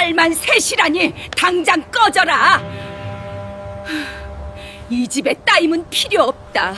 딸만 셋이라니 당장 꺼져라. 이 집에 따임은 필요 없다.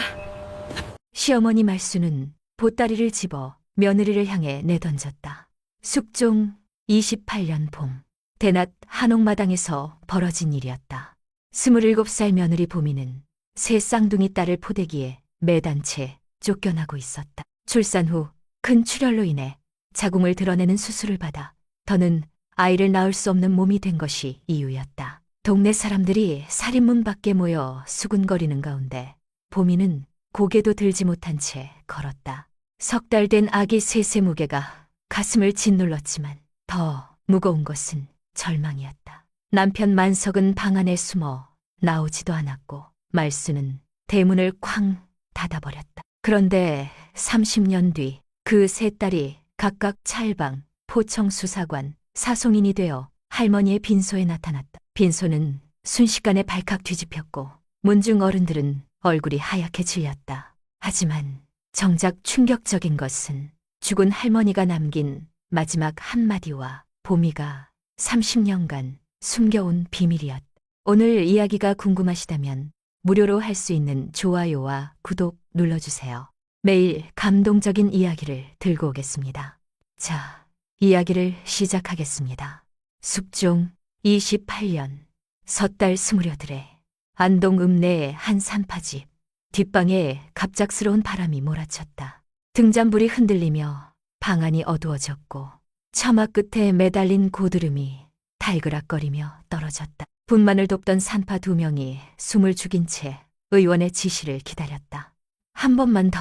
시어머니 말수는 보따리를 집어 며느리를 향해 내던졌다. 숙종 28년 봄, 대낮 한옥마당에서 벌어진 일이었다. 27살 며느리 보미는 새 쌍둥이 딸을 포대기에 매단 채 쫓겨나고 있었다. 출산 후 큰 출혈로 인해 자궁을 드러내는 수술을 받아 더는 아이를 낳을 수 없는 몸이 된 것이 이유였다. 동네 사람들이 살인문 밖에 모여 수군거리는 가운데 보미는 고개도 들지 못한 채 걸었다. 석 달 된 아기 셋의 무게가 가슴을 짓눌렀지만 더 무거운 것은 절망이었다. 남편 만석은 방 안에 숨어 나오지도 않았고 말수는 대문을 쾅 닫아버렸다. 그런데 30년 뒤 그 세 딸이 각각 찰방, 포청수사관, 사송인이 되어 할머니의 빈소에 나타났다. 빈소는 순식간에 발칵 뒤집혔고 문중 어른들은 얼굴이 하얗게 질렸다. 하지만 정작 충격적인 것은 죽은 할머니가 남긴 마지막 한마디와 보미가 30년간 숨겨온 비밀이었다. 오늘 이야기가 궁금하시다면 무료로 할 수 있는 좋아요와 구독 눌러주세요. 매일 감동적인 이야기를 들고 오겠습니다. 자, 이야기를 시작하겠습니다. 숙종 28년 섣달 스무려들에 안동 읍내의 한 산파집 뒷방에 갑작스러운 바람이 몰아쳤다. 등잔불이 흔들리며 방 안이 어두워졌고 처마 끝에 매달린 고드름이 달그락거리며 떨어졌다. 분만을 돕던 산파 2명이 숨을 죽인 채 의원의 지시를 기다렸다. 한 번만 더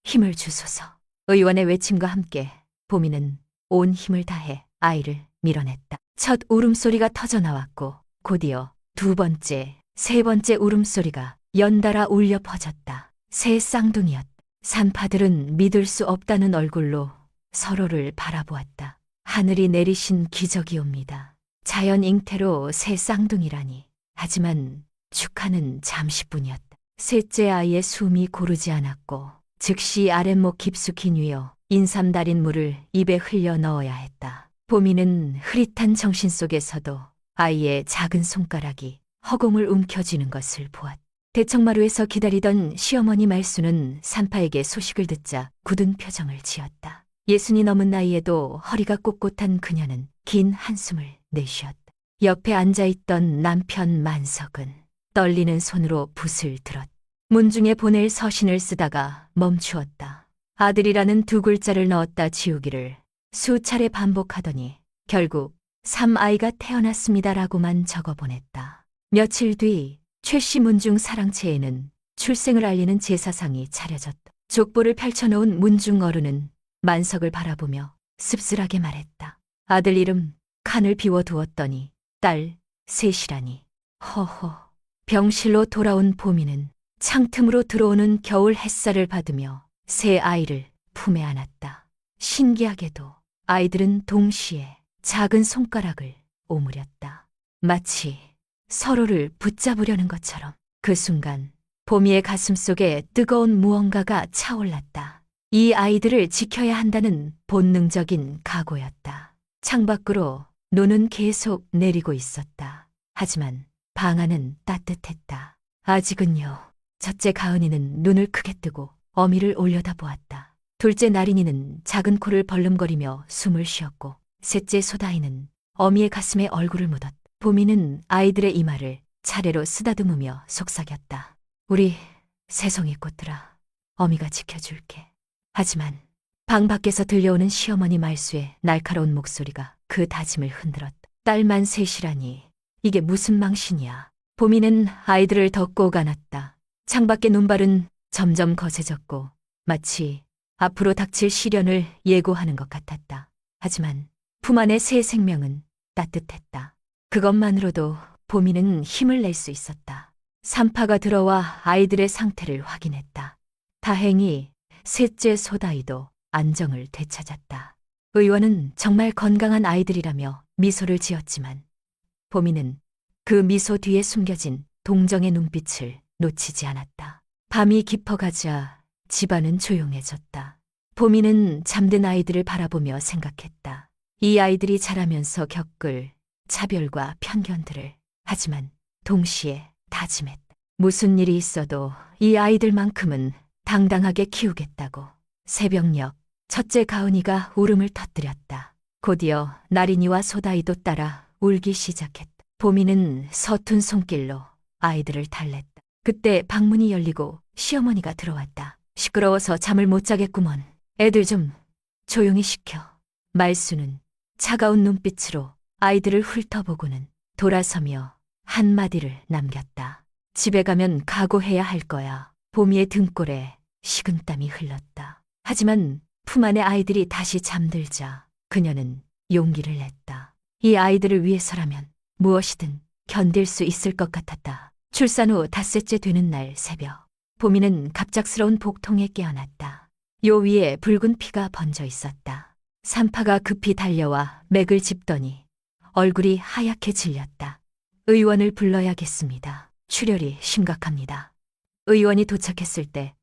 힘을 주소서. 의원의 외침과 함께 보미는 온 힘을 다해 아이를 밀어냈다. 첫 울음소리가 터져나왔고 곧이어 두 번째, 세 번째 울음소리가 연달아 울려 퍼졌다. 새 쌍둥이였다. 산파들은 믿을 수 없다는 얼굴로 서로를 바라보았다. 하늘이 내리신 기적이옵니다. 자연 잉태로 새 쌍둥이라니. 하지만 축하는 잠시뿐이었다. 셋째 아이의 숨이 고르지 않았고 즉시 아랫목 깊숙이 뉘어 인삼달인 물을 입에 흘려 넣어야 했다. 보미는 흐릿한 정신 속에서도 아이의 작은 손가락이 허공을 움켜쥐는 것을 보았다. 대청마루에서 기다리던 시어머니 말수는 산파에게 소식을 듣자 굳은 표정을 지었다. 60이 넘은 나이에도 허리가 꼿꼿한 그녀는 긴 한숨을 내쉬었다. 옆에 앉아있던 남편 만석은 떨리는 손으로 붓을 들었다. 문중에 보낼 서신을 쓰다가 멈추었다. 아들이라는 2글자를 넣었다 지우기를 수차례 반복하더니 결국 3아이가 태어났습니다라고만 적어보냈다. 며칠 뒤 최씨 문중 사랑채에는 출생을 알리는 제사상이 차려졌다. 족보를 펼쳐놓은 문중 어른은 만석을 바라보며 씁쓸하게 말했다. 아들 이름 칸을 비워두었더니 딸 셋이라니. 허허. 병실로 돌아온 보미는 창틈으로 들어오는 겨울 햇살을 받으며 새 아이를 품에 안았다. 신기하게도 아이들은 동시에 작은 손가락을 오므렸다. 마치 서로를 붙잡으려는 것처럼. 그 순간 보미의 가슴속에 뜨거운 무언가가 차올랐다. 이 아이들을 지켜야 한다는 본능적인 각오였다. 창밖으로 눈은 계속 내리고 있었다. 하지만 방 안은 따뜻했다. 아직은요. 첫째 가은이는 눈을 크게 뜨고 어미를 올려다보았다. 둘째 나린이는 작은 코를 벌름거리며 숨을 쉬었고 셋째 소다이는 어미의 가슴에 얼굴을 묻었다. 보미는 아이들의 이마를 차례로 쓰다듬으며 속삭였다. 우리 새송이 꽃들아, 어미가 지켜줄게. 하지만 방 밖에서 들려오는 시어머니 말수의 날카로운 목소리가 그 다짐을 흔들었다. 딸만 셋이라니 이게 무슨 망신이야. 보미는 아이들을 더 꼭 안았다. 창밖의 눈발은 점점 거세졌고 마치 앞으로 닥칠 시련을 예고하는 것 같았다. 하지만 품 안의 새 생명은 따뜻했다. 그것만으로도 보미는 힘을 낼 수 있었다. 산파가 들어와 아이들의 상태를 확인했다. 다행히 셋째 소다이도 안정을 되찾았다. 의원은 정말 건강한 아이들이라며 미소를 지었지만 보미는 그 미소 뒤에 숨겨진 동정의 눈빛을 놓치지 않았다. 밤이 깊어가자 집안은 조용해졌다. 보미는 잠든 아이들을 바라보며 생각했다. 이 아이들이 자라면서 겪을 차별과 편견들을. 하지만 동시에 다짐했다. 무슨 일이 있어도 이 아이들만큼은 당당하게 키우겠다고. 새벽녘 첫째 가은이가 울음을 터뜨렸다. 곧이어 나린이와 소다이도 따라 울기 시작했다. 보미는 서툰 손길로 아이들을 달랬다. 그때 방문이 열리고 시어머니가 들어왔다. 시끄러워서 잠을 못 자겠구먼. 애들 좀 조용히 시켜. 말수는 차가운 눈빛으로 아이들을 훑어보고는 돌아서며 한마디를 남겼다. 집에 가면 각오해야 할 거야. 보미의 등골에 식은땀이 흘렀다. 하지만 품 안의 아이들이 다시 잠들자 그녀는 용기를 냈다. 이 아이들을 위해서라면 무엇이든 견딜 수 있을 것 같았다. 출산 후 닷새째 되는 날 새벽, 보미는 갑작스러운 복통에 깨어났다. 요 위에 붉은 피가 번져 있었다. 산파가 급히 달려와 맥을 짚더니 얼굴이 하얗게 질렸다. 의원을 불러야겠습니다. 출혈이 심각합니다. 의원이 도착했을 때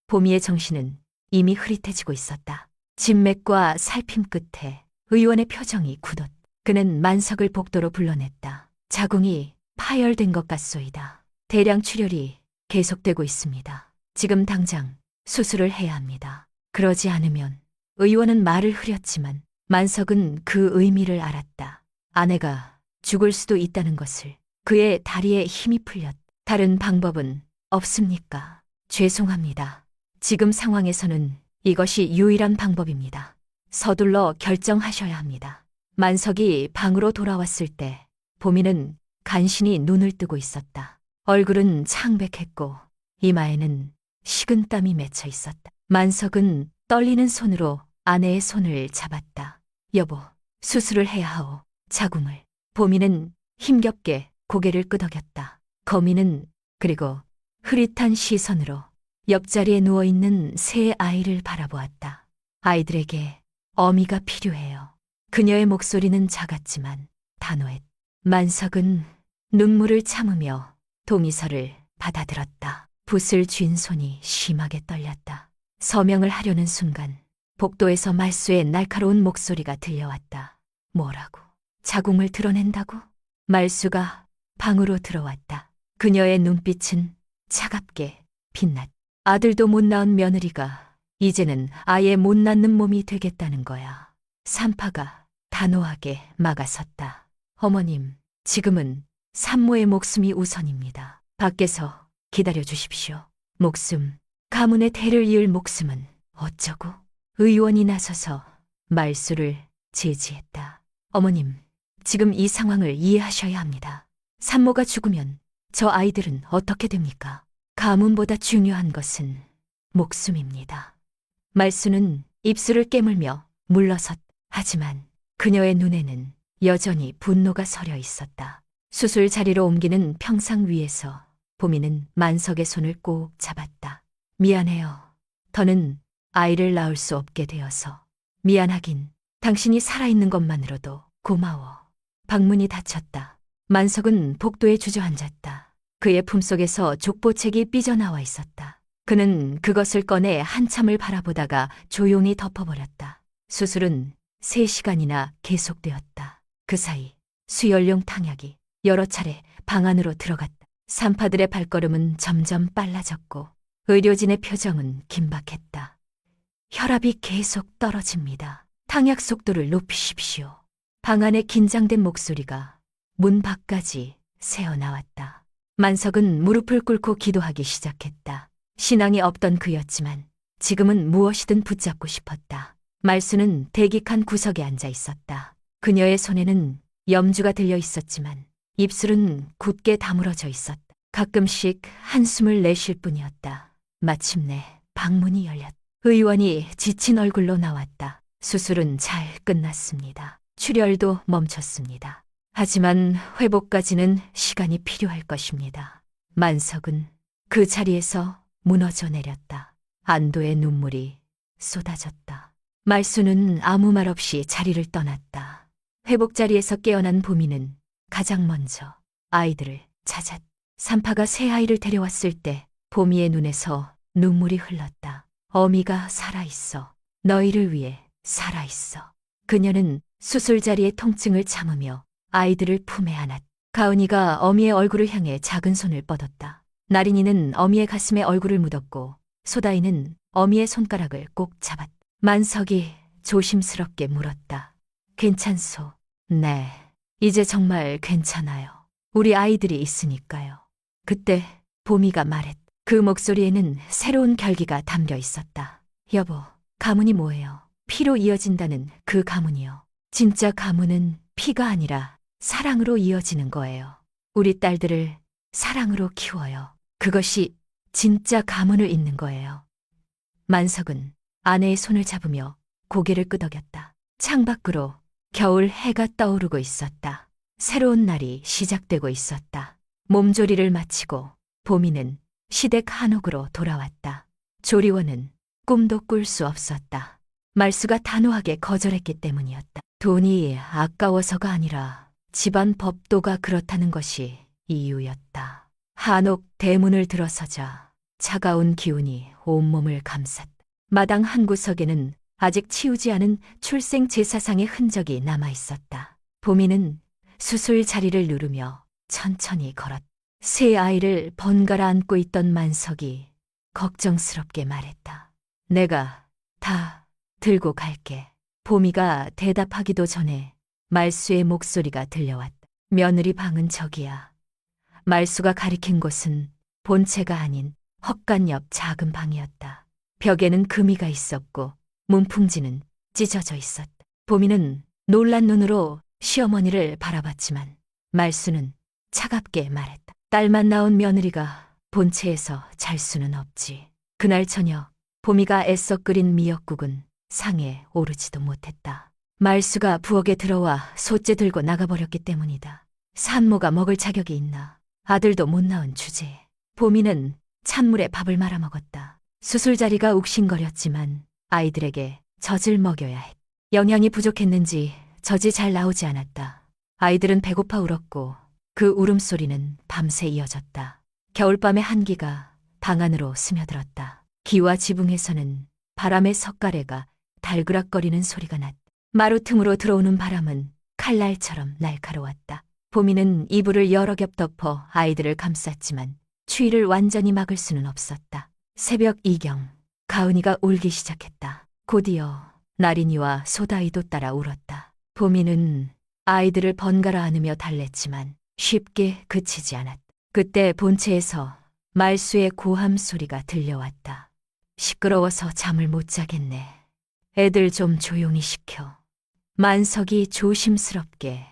보미의 정신은 이미 흐릿해지고 있었다. 진맥과 살핌 끝에 의원의 표정이 굳었다. 그는 만석을 복도로 불러냈다. 자궁이 파열된 것 같소이다. 대량 출혈이 계속되고 있습니다. 지금 당장 수술을 해야 합니다. 그러지 않으면. 의원은 말을 흐렸지만 만석은 그 의미를 알았다. 아내가 죽을 수도 있다는 것을. 그의 다리에 힘이 풀렸다. 다른 방법은 없습니까? 죄송합니다. 지금 상황에서는 이것이 유일한 방법입니다. 서둘러 결정하셔야 합니다. 만석이 방으로 돌아왔을 때 보미는 간신히 눈을 뜨고 있었다. 얼굴은 창백했고 이마에는 식은땀이 맺혀 있었다. 만석은 떨리는 손으로 아내의 손을 잡았다. 여보, 수술을 해야 하오. 자궁을. 보미는 힘겹게 고개를 끄덕였다. 거미는 그리고 흐릿한 시선으로 옆자리에 누워있는 세 아이를 바라보았다. 아이들에게 어미가 필요해요. 그녀의 목소리는 작았지만 단호했다. 만석은 눈물을 참으며 동의서를 받아들었다. 붓을 쥔 손이 심하게 떨렸다. 서명을 하려는 순간 복도에서 말수의 날카로운 목소리가 들려왔다. 뭐라고? 자궁을 드러낸다고? 말수가 방으로 들어왔다. 그녀의 눈빛은 차갑게 빛났다. 아들도 못 낳은 며느리가 이제는 아예 못 낳는 몸이 되겠다는 거야. 산파가 단호하게 막아섰다. 어머님, 지금은 산모의 목숨이 우선입니다. 밖에서 기다려 주십시오. 목숨, 가문의 대를 이을 목숨은 어쩌고? 의원이 나서서 말수를 제지했다. 어머님, 지금 이 상황을 이해하셔야 합니다. 산모가 죽으면 저 아이들은 어떻게 됩니까? 가문보다 중요한 것은 목숨입니다. 말수는 입술을 깨물며 물러섰다. 하지만 그녀의 눈에는 여전히 분노가 서려 있었다. 수술 자리로 옮기는 평상 위에서 보미는 만석의 손을 꼭 잡았다. 미안해요. 더는 아이를 낳을 수 없게 되어서. 미안하긴. 당신이 살아있는 것만으로도 고마워. 방문이 닫혔다. 만석은 복도에 주저앉았다. 그의 품속에서 족보책이 삐져나와 있었다. 그는 그것을 꺼내 한참을 바라보다가 조용히 덮어버렸다. 수술은 3시간이나 계속되었다. 그 사이 수혈용 탕약이 여러 차례 방 안으로 들어갔다. 산파들의 발걸음은 점점 빨라졌고 의료진의 표정은 긴박했다. 혈압이 계속 떨어집니다. 탕약 속도를 높이십시오. 방 안의 긴장된 목소리가 문 밖까지 새어나왔다. 만석은 무릎을 꿇고 기도하기 시작했다. 신앙이 없던 그였지만 지금은 무엇이든 붙잡고 싶었다. 말수는 대기칸 구석에 앉아 있었다. 그녀의 손에는 염주가 들려 있었지만 입술은 굳게 다물어져 있었다. 가끔씩 한숨을 내쉴 뿐이었다. 마침내 방문이 열렸다. 의원이 지친 얼굴로 나왔다. 수술은 잘 끝났습니다. 출혈도 멈췄습니다. 하지만 회복까지는 시간이 필요할 것입니다. 만석은 그 자리에서 무너져 내렸다. 안도의 눈물이 쏟아졌다. 말수는 아무 말 없이 자리를 떠났다. 회복 자리에서 깨어난 보미는 가장 먼저 아이들을 찾았다. 산파가 새 아이를 데려왔을 때 보미의 눈에서 눈물이 흘렀다. 어미가 살아있어. 너희를 위해 살아있어. 그녀는 수술 자리의 통증을 참으며 아이들을 품에 안았다. 가은이가 어미의 얼굴을 향해 작은 손을 뻗었다. 나린이는 어미의 가슴에 얼굴을 묻었고 소다이는 어미의 손가락을 꼭 잡았다. 만석이 조심스럽게 물었다. 괜찮소? 네, 이제 정말 괜찮아요. 우리 아이들이 있으니까요. 그때 보미가 말했다. 그 목소리에는 새로운 결기가 담겨 있었다. 여보, 가문이 뭐예요? 피로 이어진다는 그 가문이요. 진짜 가문은 피가 아니라 사랑으로 이어지는 거예요. 우리 딸들을 사랑으로 키워요. 그것이 진짜 가문을 잇는 거예요. 만석은 아내의 손을 잡으며 고개를 끄덕였다. 창밖으로 겨울 해가 떠오르고 있었다. 새로운 날이 시작되고 있었다. 몸조리를 마치고 보미는 시댁 한옥으로 돌아왔다. 조리원은 꿈도 꿀 수 없었다. 말수가 단호하게 거절했기 때문이었다. 돈이 아까워서가 아니라 집안 법도가 그렇다는 것이 이유였다. 한옥 대문을 들어서자 차가운 기운이 온몸을 감쌌다. 마당 한 구석에는 아직 치우지 않은 출생 제사상의 흔적이 남아 있었다. 보미는 수술 자리를 누르며 천천히 걸었다. 새 아이를 번갈아 안고 있던 만석이 걱정스럽게 말했다. 내가 다 들고 갈게. 보미가 대답하기도 전에 말수의 목소리가 들려왔다. 며느리 방은 저기야. 말수가 가리킨 곳은 본체가 아닌 헛간 옆 작은 방이었다. 벽에는 금이가 있었고 문풍지는 찢어져 있었다. 보미는 놀란 눈으로 시어머니를 바라봤지만 말수는 차갑게 말했다. 딸만 낳은 며느리가 본체에서 잘 수는 없지. 그날 저녁 보미가 애써 끓인 미역국은 상에 오르지도 못했다. 말수가 부엌에 들어와 솥째 들고 나가버렸기 때문이다. 산모가 먹을 자격이 있나. 아들도 못 낳은 주제에. 보미는 찬물에 밥을 말아 먹었다. 수술자리가 욱신거렸지만 아이들에게 젖을 먹여야 했다. 영양이 부족했는지 젖이 잘 나오지 않았다. 아이들은 배고파 울었고 그 울음소리는 밤새 이어졌다. 겨울밤의 한기가 방 안으로 스며들었다. 기와 지붕에서는 바람의 석가래가 달그락거리는 소리가 났다. 마루 틈으로 들어오는 바람은 칼날처럼 날카로웠다. 보미는 이불을 여러 겹 덮어 아이들을 감쌌지만 추위를 완전히 막을 수는 없었다. 새벽 이경, 가은이가 울기 시작했다. 곧이어 나린이와 소다이도 따라 울었다. 보미는 아이들을 번갈아 안으며 달랬지만 쉽게 그치지 않았다. 그때 본체에서 말수의 고함 소리가 들려왔다. 시끄러워서 잠을 못 자겠네. 애들 좀 조용히 시켜. 만석이 조심스럽게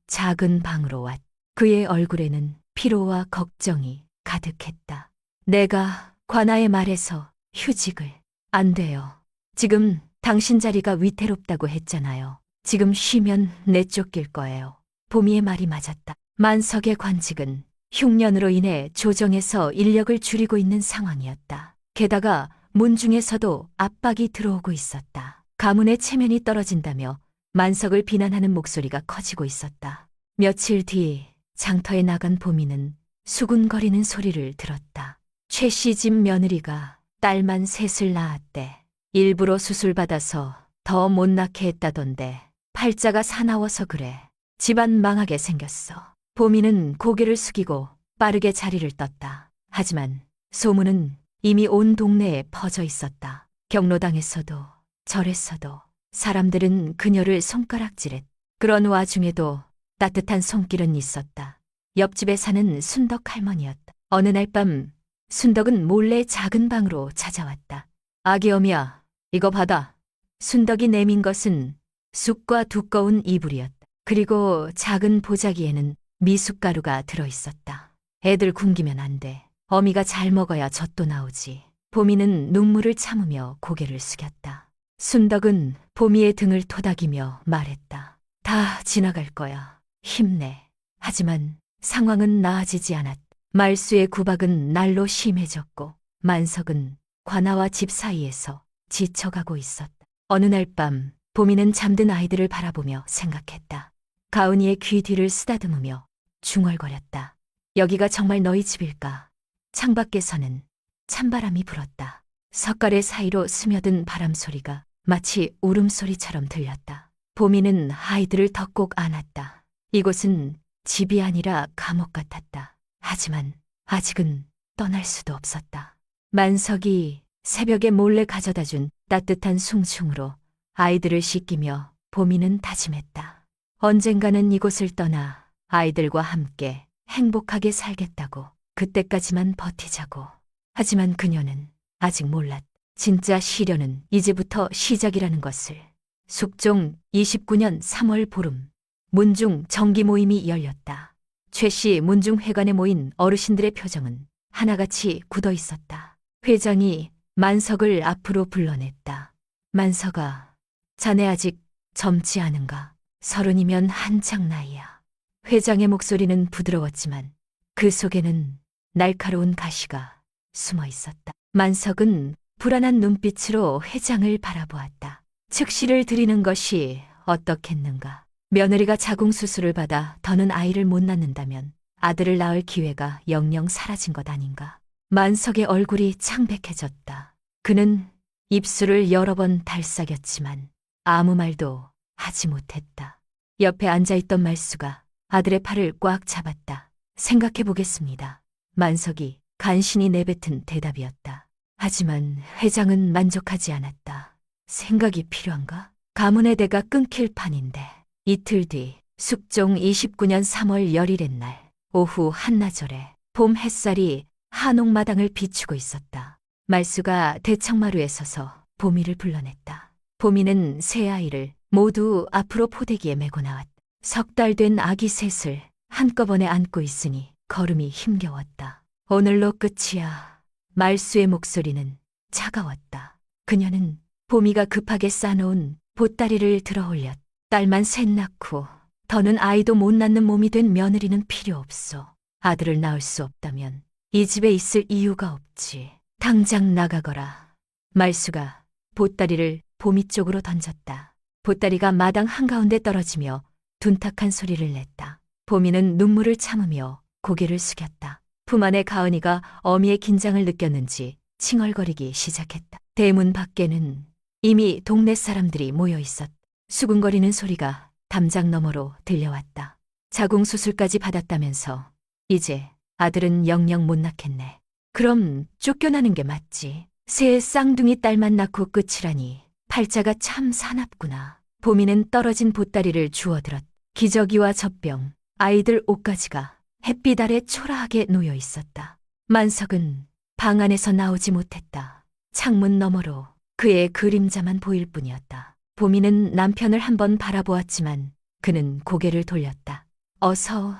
작은 방으로 왔다. 그의 얼굴에는 피로와 걱정이 가득했다. 내가 관아의 말에서 휴직을. 안 돼요. 지금 당신 자리가 위태롭다고 했잖아요. 지금 쉬면 내쫓길 거예요. 보미의 말이 맞았다. 만석의 관직은 흉년으로 인해 조정에서 인력을 줄이고 있는 상황이었다. 게다가 문중에서도 압박이 들어오고 있었다. 가문의 체면이 떨어진다며 만석을 비난하는 목소리가 커지고 있었다. 며칠 뒤 장터에 나간 보미는 수군거리는 소리를 들었다. 최씨 집 며느리가 딸만 셋을 낳았대. 일부러 수술받아서 더 못 낳게 했다던데 팔자가 사나워서 그래. 집안 망하게 생겼어. 보미는 고개를 숙이고 빠르게 자리를 떴다. 하지만 소문은 이미 온 동네에 퍼져 있었다. 경로당에서도 절에서도 사람들은 그녀를 손가락질했다. 그런 와중에도 따뜻한 손길은 있었다. 옆집에 사는 순덕 할머니였다. 어느 날 밤 순덕은 몰래 작은 방으로 찾아왔다. 아기 어미야, 이거 받아. 순덕이 내민 것은 쑥과 두꺼운 이불이었다. 그리고 작은 보자기에는 미숫가루가 들어있었다. 애들 굶기면 안 돼. 어미가 잘 먹어야 젖도 나오지. 보미는 눈물을 참으며 고개를 숙였다. 순덕은 보미의 등을 토닥이며 말했다. 다 지나갈 거야. 힘내. 하지만 상황은 나아지지 않았다. 말수의 구박은 날로 심해졌고 만석은 관아와 집 사이에서 지쳐가고 있었다. 어느 날 밤 보미는 잠든 아이들을 바라보며 생각했다. 가은이의 귀 뒤를 쓰다듬으며 중얼거렸다. 여기가 정말 너희 집일까? 창밖에서는 찬바람이 불었다. 석가래 사이로 스며든 바람 소리가 마치 울음소리처럼 들렸다. 보미는 아이들을 더 꼭 안았다. 이곳은 집이 아니라 감옥 같았다. 하지만 아직은 떠날 수도 없었다. 만석이 새벽에 몰래 가져다 준 따뜻한 숭숭으로 아이들을 씻기며 보미는 다짐했다. 언젠가는 이곳을 떠나 아이들과 함께 행복하게 살겠다고. 그때까지만 버티자고. 하지만 그녀는 아직 몰랐다. 진짜 시련은 이제부터 시작이라는 것을. 숙종 29년 3월 보름, 문중 정기 모임이 열렸다. 최씨 문중회관에 모인 어르신들의 표정은 하나같이 굳어 있었다. 회장이 만석을 앞으로 불러냈다. 만석아, 자네 아직 젊지 않은가? 30이면 한창 나이야. 회장의 목소리는 부드러웠지만 그 속에는 날카로운 가시가 숨어 있었다. 만석은 불안한 눈빛으로 회장을 바라보았다. 즉시를 드리는 것이 어떻겠는가? 며느리가 자궁수술을 받아 더는 아이를 못 낳는다면 아들을 낳을 기회가 영영 사라진 것 아닌가? 만석의 얼굴이 창백해졌다. 그는 입술을 여러 번 달싹였지만 아무 말도 하지 못했다. 옆에 앉아있던 말수가 아들의 팔을 꽉 잡았다. 생각해보겠습니다. 만석이 간신히 내뱉은 대답이었다. 하지만 회장은 만족하지 않았다. 생각이 필요한가? 가문의 대가 끊길 판인데. 이틀 뒤 숙종 29년 3월 열일의 날 오후 한나절에 봄 햇살이 한옥마당을 비추고 있었다. 말수가 대청마루에 서서 보미를 불러냈다. 보미는 세 아이를 모두 앞으로 포대기에 메고 나왔다. 10달 된 아기 셋을 한꺼번에 안고 있으니 걸음이 힘겨웠다. 오늘로 끝이야. 말수의 목소리는 차가웠다. 그녀는 보미가 급하게 싸놓은 보따리를 들어 올렸다. 딸만 셋 낳고 더는 아이도 못 낳는 몸이 된 며느리는 필요 없어. 아들을 낳을 수 없다면 이 집에 있을 이유가 없지. 당장 나가거라. 말수가 보따리를 보미 쪽으로 던졌다. 보따리가 마당 한가운데 떨어지며 둔탁한 소리를 냈다. 보미는 눈물을 참으며 고개를 숙였다. 품 안에 가은이가 어미의 긴장을 느꼈는지 칭얼거리기 시작했다. 대문 밖에는 이미 동네 사람들이 모여 있었다. 수군거리는 소리가 담장 너머로 들려왔다. 자궁수술까지 받았다면서 이제 아들은 영영 못 낳겠네. 그럼 쫓겨나는 게 맞지. 새 쌍둥이 딸만 낳고 끝이라니 팔자가 참 사납구나. 보미는 떨어진 보따리를 주워들었다. 기저귀와 젖병, 아이들 옷가지가 햇빛 아래 초라하게 놓여 있었다. 만석은 방 안에서 나오지 못했다. 창문 너머로 그의 그림자만 보일 뿐이었다. 보미는 남편을 한번 바라보았지만 그는 고개를 돌렸다. 어서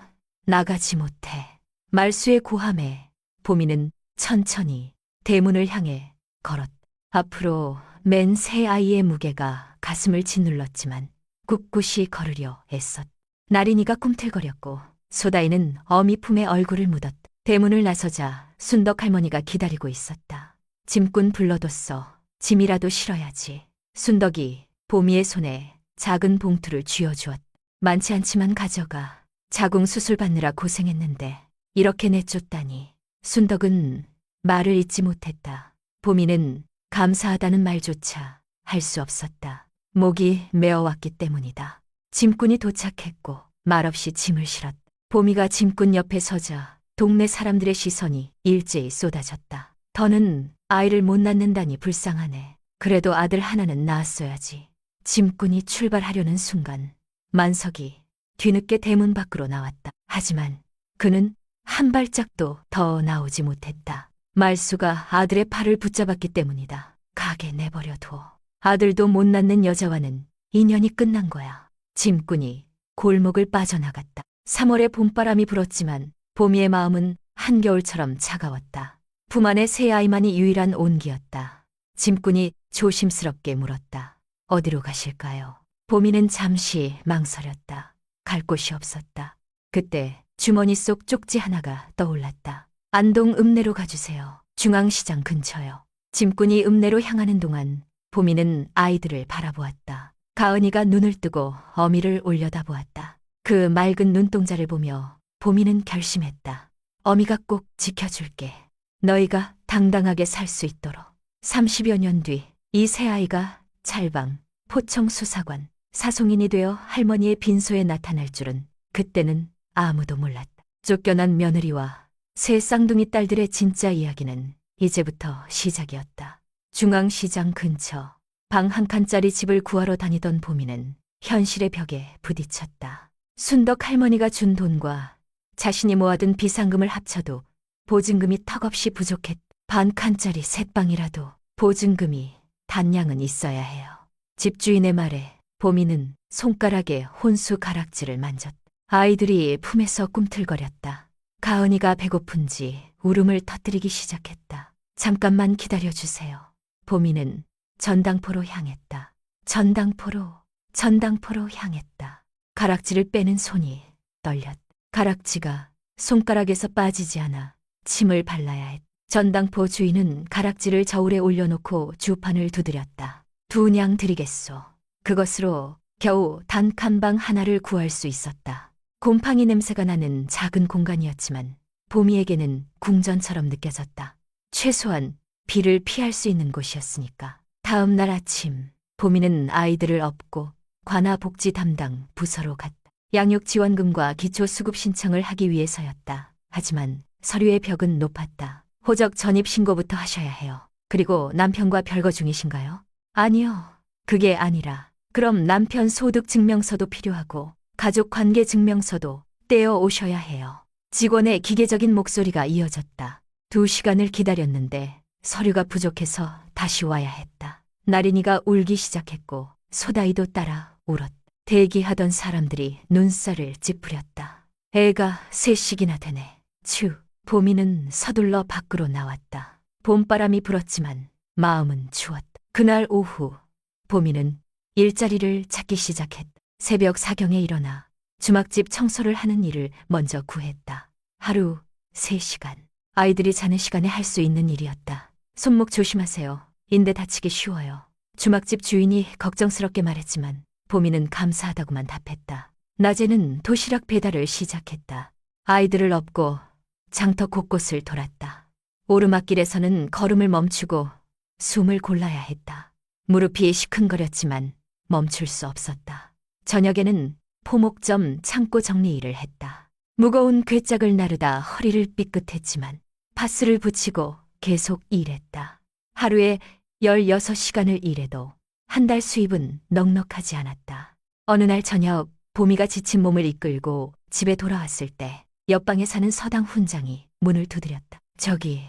나가지 못해. 말수의 고함에 보미는 천천히 대문을 향해 걸었다. 앞으로 맨 세 아이의 무게가 가슴을 짓눌렀지만 꿋꿋이 걸으려 애썼다. 나린이가 꿈틀거렸고 소다이는 어미 품에 얼굴을 묻었다. 대문을 나서자 순덕 할머니가 기다리고 있었다. 짐꾼 불러뒀어. 짐이라도 실어야지. 순덕이 보미의 손에 작은 봉투를 쥐어주었다. 많지 않지만 가져가. 자궁 수술 받느라 고생했는데 이렇게 내쫓다니. 순덕은 말을 잇지 못했다. 보미는 감사하다는 말조차 할 수 없었다. 목이 메어왔기 때문이다. 짐꾼이 도착했고 말없이 짐을 실었다. 보미가 짐꾼 옆에 서자 동네 사람들의 시선이 일제히 쏟아졌다. 더는 아이를 못 낳는다니 불쌍하네. 그래도 아들 하나는 낳았어야지. 짐꾼이 출발하려는 순간 만석이 뒤늦게 대문 밖으로 나왔다. 하지만 그는 한 발짝도 더 나오지 못했다. 말수가 아들의 팔을 붙잡았기 때문이다. 가게 내버려둬. 아들도 못 낳는 여자와는 인연이 끝난 거야. 짐꾼이 골목을 빠져나갔다. 3월의 봄바람이 불었지만 보미의 마음은 한겨울처럼 차가웠다. 품 안에 새 아이만이 유일한 온기였다. 짐꾼이 조심스럽게 물었다. 어디로 가실까요? 보미는 잠시 망설였다. 갈 곳이 없었다. 그때 주머니 속 쪽지 하나가 떠올랐다. 안동 읍내로 가주세요. 중앙시장 근처요. 짐꾼이 읍내로 향하는 동안 보미는 아이들을 바라보았다. 가은이가 눈을 뜨고 어미를 올려다보았다. 그 맑은 눈동자를 보며 보미는 결심했다. 어미가 꼭 지켜줄게. 너희가 당당하게 살 수 있도록. 30여 년 뒤 이 새 아이가 찰방, 포청 수사관, 사송인이 되어 할머니의 빈소에 나타날 줄은 그때는 아무도 몰랐다. 쫓겨난 며느리와 새 쌍둥이 딸들의 진짜 이야기는 이제부터 시작이었다. 중앙시장 근처 방 한 칸짜리 집을 구하러 다니던 보미는 현실의 벽에 부딪혔다. 순덕 할머니가 준 돈과 자신이 모아둔 비상금을 합쳐도 보증금이 턱없이 부족했다. 반 칸짜리 셋방이라도 보증금이 단량은 있어야 해요. 집주인의 말에 보미는 손가락에 혼수 가락지를 만졌다. 아이들이 품에서 꿈틀거렸다. 가은이가 배고픈지 울음을 터뜨리기 시작했다. 잠깐만 기다려주세요. 보미는 전당포로 향했다. 전당포로 향했다. 가락지를 빼는 손이 떨렸다. 가락지가 손가락에서 빠지지 않아 침을 발라야 했다. 전당포 주인은 가락지를 저울에 올려놓고 주판을 두드렸다. 2냥 드리겠소. 그것으로 겨우 단칸방 하나를 구할 수 있었다. 곰팡이 냄새가 나는 작은 공간이었지만 보미에게는 궁전처럼 느껴졌다. 최소한 비를 피할 수 있는 곳이었으니까. 다음 날 아침 보미는 아이들을 업고 관아복지 담당 부서로 갔다. 양육지원금과 기초수급 신청을 하기 위해서였다. 하지만 서류의 벽은 높았다. 호적 전입신고부터 하셔야 해요. 그리고 남편과 별거 중이신가요? 아니요. 그게 아니라 그럼 남편 소득증명서도 필요하고 가족관계증명서도 떼어 오셔야 해요. 직원의 기계적인 목소리가 이어졌다. 2시간을 기다렸는데 서류가 부족해서 다시 와야 했다. 나린이가 울기 시작했고 소다이도 따라 울었다. 대기하던 사람들이 눈살을 찌푸렸다. 애가 3씩이나 되네. 츄. 보미는 서둘러 밖으로 나왔다. 봄바람이 불었지만 마음은 추웠다. 그날 오후 보미는 일자리를 찾기 시작했다. 새벽 4경에 일어나 주막집 청소를 하는 일을 먼저 구했다. 하루 3시간. 아이들이 자는 시간에 할 수 있는 일이었다. 손목 조심하세요. 인대 다치기 쉬워요. 주막집 주인이 걱정스럽게 말했지만 보미는 감사하다고만 답했다. 낮에는 도시락 배달을 시작했다. 아이들을 업고 장터 곳곳을 돌았다. 오르막길에서는 걸음을 멈추고 숨을 골라야 했다. 무릎이 시큰거렸지만 멈출 수 없었다. 저녁에는 포목점 창고 정리 일을 했다. 무거운 괴짝을 나르다 허리를 삐끗했지만 파스를 붙이고 계속 일했다. 하루에 16시간을 일해도 한 달 수입은 넉넉하지 않았다. 어느 날 저녁 보미가 지친 몸을 이끌고 집에 돌아왔을 때 옆방에 사는 서당 훈장이 문을 두드렸다. 저기,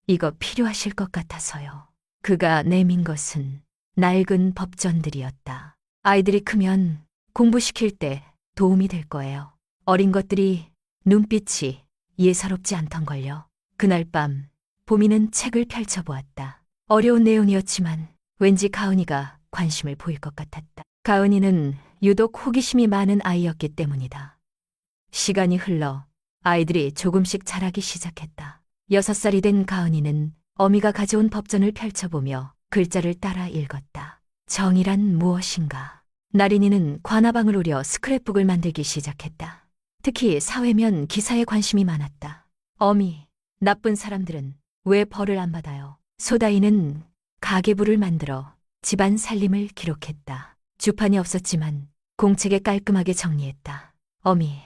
이거 필요하실 것 같아서요. 그가 내민 것은 낡은 법전들이었다. 아이들이 크면 공부시킬 때 도움이 될 거예요. 어린 것들이 눈빛이 예사롭지 않던걸요. 그날 밤 보미는 책을 펼쳐보았다. 어려운 내용이었지만 왠지 가은이가 관심을 보일 것 같았다. 가은이는 유독 호기심이 많은 아이였기 때문이다. 시간이 흘러 아이들이 조금씩 자라기 시작했다. 6살이 된 가은이는 어미가 가져온 법전을 펼쳐보며 글자를 따라 읽었다. 정의란 무엇인가? 나린이는 관아방을 오려 스크랩북을 만들기 시작했다. 특히 사회면 기사에 관심이 많았다. 어미, 나쁜 사람들은 왜 벌을 안 받아요? 소다이는 가계부를 만들어 집안 살림을 기록했다. 주판이 없었지만 공책에 깔끔하게 정리했다. 어미,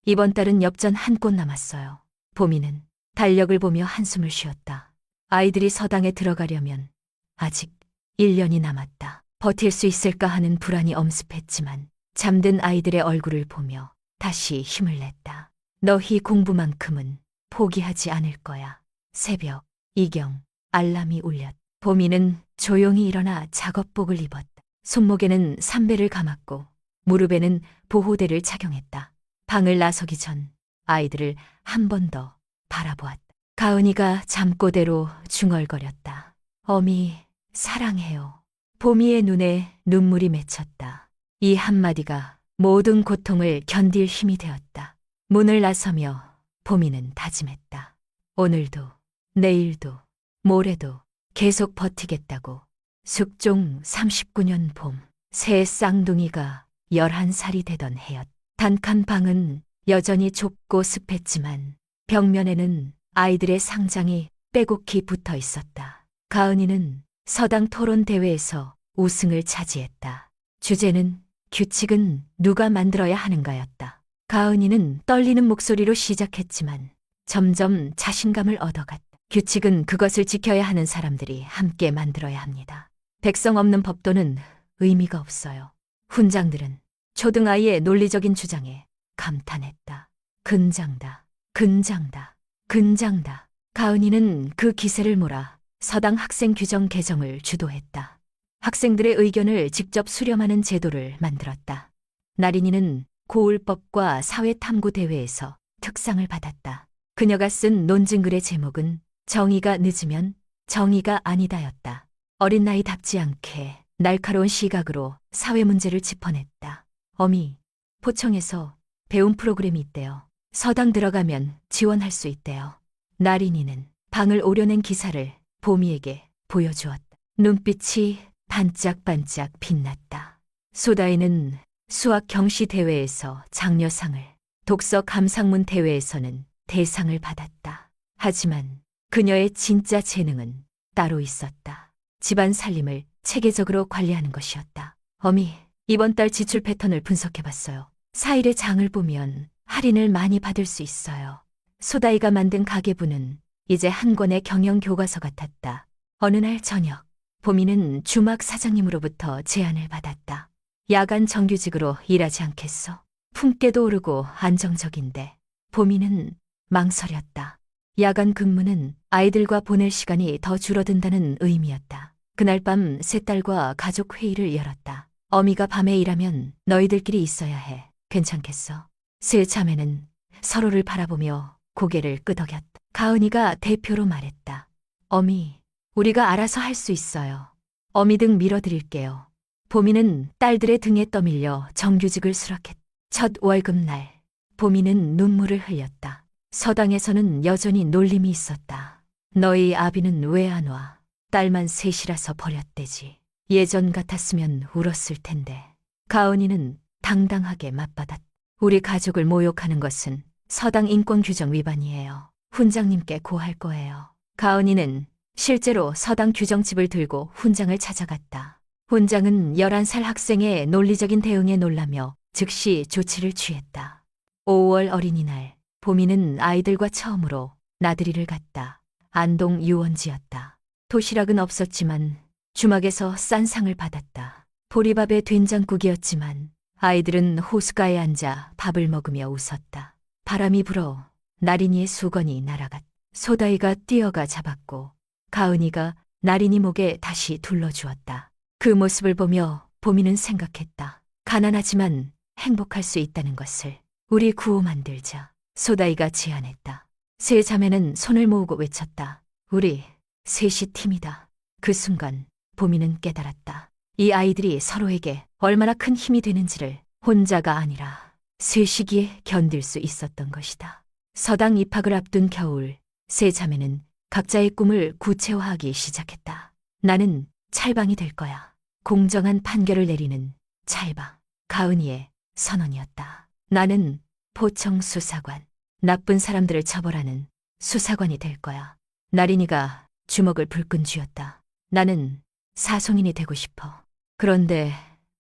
이번 달은 엽전 한 꽃 남았어요. 보미는 달력을 보며 한숨을 쉬었다. 아이들이 서당에 들어가려면 아직 1년이 남았다. 버틸 수 있을까 하는 불안이 엄습했지만 잠든 아이들의 얼굴을 보며 다시 힘을 냈다. 너희 공부만큼은 포기하지 않을 거야. 새벽 2경 알람이 울렸다. 보미는 조용히 일어나 작업복을 입었다. 손목에는 삼배를 감았고 무릎에는 보호대를 착용했다. 방을 나서기 전 아이들을 한 번 더 바라보았다. 가은이가 잠꼬대로 중얼거렸다. 어미, 사랑해요. 보미의 눈에 눈물이 맺혔다. 이 한마디가 모든 고통을 견딜 힘이 되었다. 문을 나서며 보미는 다짐했다. 오늘도, 내일도, 모레도 계속 버티겠다고. 숙종 39년 봄, 새 쌍둥이가 11살이 되던 해였다. 단칸 방은 여전히 좁고 습했지만 벽면에는 아이들의 상장이 빼곡히 붙어 있었다. 가은이는 서당 토론 대회에서 우승을 차지했다. 주제는 규칙은 누가 만들어야 하는가였다. 가은이는 떨리는 목소리로 시작했지만 점점 자신감을 얻어갔다. 규칙은 그것을 지켜야 하는 사람들이 함께 만들어야 합니다. 백성 없는 법도는 의미가 없어요. 훈장들은 초등아이의 논리적인 주장에 감탄했다. 근장다, 근장다, 근장다. 가은이는 그 기세를 몰아 서당 학생 규정 개정을 주도했다. 학생들의 의견을 직접 수렴하는 제도를 만들었다. 나린이는 고울법과 사회탐구대회에서 특상을 받았다. 그녀가 쓴 논증글의 제목은 정의가 늦으면 정의가 아니다였다. 어린 나이답지 않게 날카로운 시각으로 사회 문제를 짚어냈다. 어미, 포청에서 배움 프로그램이 있대요. 서당 들어가면 지원할 수 있대요. 나린이는 방을 오려낸 기사를 보미에게 보여주었다. 눈빛이 반짝반짝 빛났다. 소다이는 수학 경시 대회에서 장려상을, 독서 감상문 대회에서는 대상을 받았다. 하지만 그녀의 진짜 재능은 따로 있었다. 집안 살림을 체계적으로 관리하는 것이었다. 어미, 이번 달 지출 패턴을 분석해봤어요. 4일의 장을 보면 할인을 많이 받을 수 있어요. 소다이가 만든 가계부는 이제 한 권의 경영 교과서 같았다. 어느 날 저녁, 보미는 주막 사장님으로부터 제안을 받았다. 야간 정규직으로 일하지 않겠어? 품계도 오르고 안정적인데. 보미는 망설였다. 야간 근무는 아이들과 보낼 시간이 더 줄어든다는 의미였다. 그날 밤 세 딸과 가족 회의를 열었다. 어미가 밤에 일하면 너희들끼리 있어야 해. 괜찮겠어? 세 자매는 서로를 바라보며 고개를 끄덕였다. 가은이가 대표로 말했다. 어미, 우리가 알아서 할 수 있어요. 어미 등 밀어드릴게요. 보미는 딸들의 등에 떠밀려 정규직을 수락했다. 첫 월급날, 보미는 눈물을 흘렸다. 서당에서는 여전히 놀림이 있었다. 너희 아비는 왜 안 와? 딸만 셋이라서 버렸대지. 예전 같았으면 울었을 텐데. 가은이는 당당하게 맞받았다. 우리 가족을 모욕하는 것은 서당 인권 규정 위반이에요. 훈장님께 고할 거예요. 가은이는 실제로 서당 규정집을 들고 훈장을 찾아갔다. 훈장은 11살 학생의 논리적인 대응에 놀라며 즉시 조치를 취했다. 5월 어린이날, 보미는 아이들과 처음으로 나들이를 갔다. 안동 유원지였다. 도시락은 없었지만 주막에서 싼 상을 받았다. 보리밥에 된장국이었지만 아이들은 호숫가에 앉아 밥을 먹으며 웃었다. 바람이 불어 나린이의 수건이 날아갔다. 소다이가 뛰어가 잡았고 가은이가 나린이 목에 다시 둘러주었다. 그 모습을 보며 보미는 생각했다. 가난하지만 행복할 수 있다는 것을. 우리 구호 만들자. 소다이가 제안했다. 세 자매는 손을 모으고 외쳤다. 우리 셋이 팀이다. 그 순간 보미는 깨달았다. 이 아이들이 서로에게 얼마나 큰 힘이 되는지를. 혼자가 아니라 셋이기에 견딜 수 있었던 것이다. 서당 입학을 앞둔 겨울, 세 자매는 각자의 꿈을 구체화하기 시작했다. 나는 찰방이 될 거야. 공정한 판결을 내리는 찰방. 가은이의 선언이었다. 나는 포청 수사관. 나쁜 사람들을 처벌하는 수사관이 될 거야. 나린이가 주먹을 불끈 쥐었다. 나는 사송인이 되고 싶어. 그런데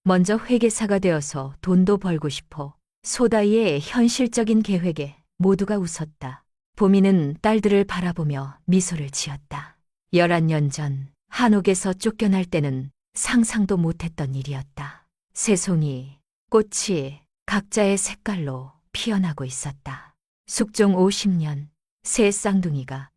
먼저 회계사가 되어서 돈도 벌고 싶어. 소다이의 현실적인 계획에 모두가 웃었다. 보미는 딸들을 바라보며 미소를 지었다. 11년 전 한옥에서 쫓겨날 때는 상상도 못했던 일이었다. 새송이, 꽃이 각자의 색깔로 피어나고 있었다. 숙종 50년, 새 쌍둥이가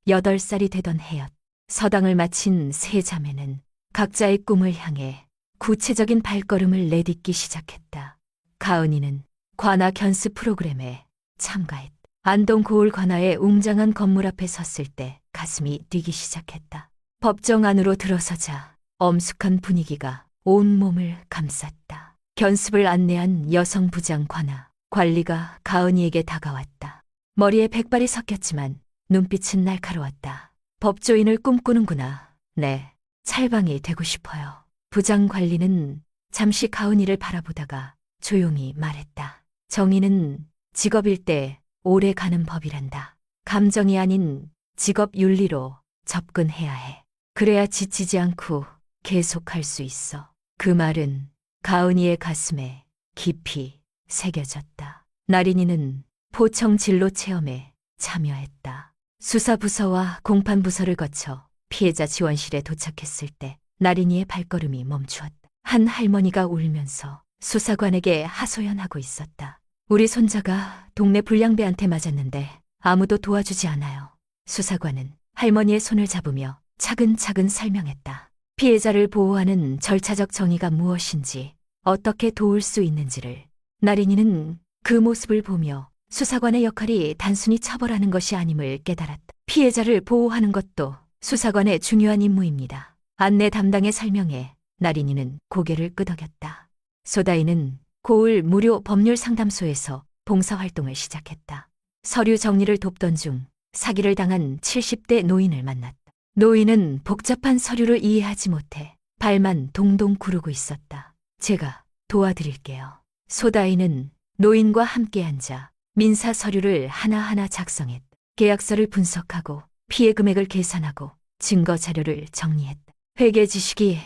18살이 되던 해였. 서당을 마친 세 자매는 각자의 꿈을 향해 구체적인 발걸음을 내딛기 시작했다. 가은이는 관아 견습 프로그램에 참가했다. 안동 고을 관아의 웅장한 건물 앞에 섰을 때 가슴이 뛰기 시작했다. 법정 안으로 들어서자 엄숙한 분위기가 온몸을 감쌌다. 견습을 안내한 여성 부장 관아, 관리가 가은이에게 다가왔다. 머리에 백발이 섞였지만 눈빛은 날카로웠다. 법조인을 꿈꾸는구나. 네, 찰방이 되고 싶어요. 부장 관리는 잠시 가은이를 바라보다가 조용히 말했다. 정의는 직업일 때 오래 가는 법이란다. 감정이 아닌 직업 윤리로 접근해야 해. 그래야 지치지 않고 계속할 수 있어. 그 말은 가은이의 가슴에 깊이 새겨졌다. 나린이는 포청 진로 체험에 참여했다. 수사부서와 공판부서를 거쳐 피해자 지원실에 도착했을 때 나린이의 발걸음이 멈추었다. 한 할머니가 울면서 수사관에게 하소연하고 있었다. 우리 손자가 동네 불량배한테 맞았는데 아무도 도와주지 않아요. 수사관은 할머니의 손을 잡으며 차근차근 설명했다. 피해자를 보호하는 절차적 정의가 무엇인지, 어떻게 도울 수 있는지를. 나린이는 그 모습을 보며 수사관의 역할이 단순히 처벌하는 것이 아님을 깨달았다. 피해자를 보호하는 것도 수사관의 중요한 임무입니다. 안내 담당의 설명에 나린이는 고개를 끄덕였다. 소다이는 고을 무료 법률 상담소에서 봉사활동을 시작했다. 서류 정리를 돕던 중 사기를 당한 70대 노인을 만났다. 노인은 복잡한 서류를 이해하지 못해 발만 동동 구르고 있었다. 제가 도와드릴게요. 소다이는 노인과 함께 앉아 민사 서류를 하나하나 작성했다. 계약서를 분석하고 피해 금액을 계산하고 증거 자료를 정리했다. 회계 지식이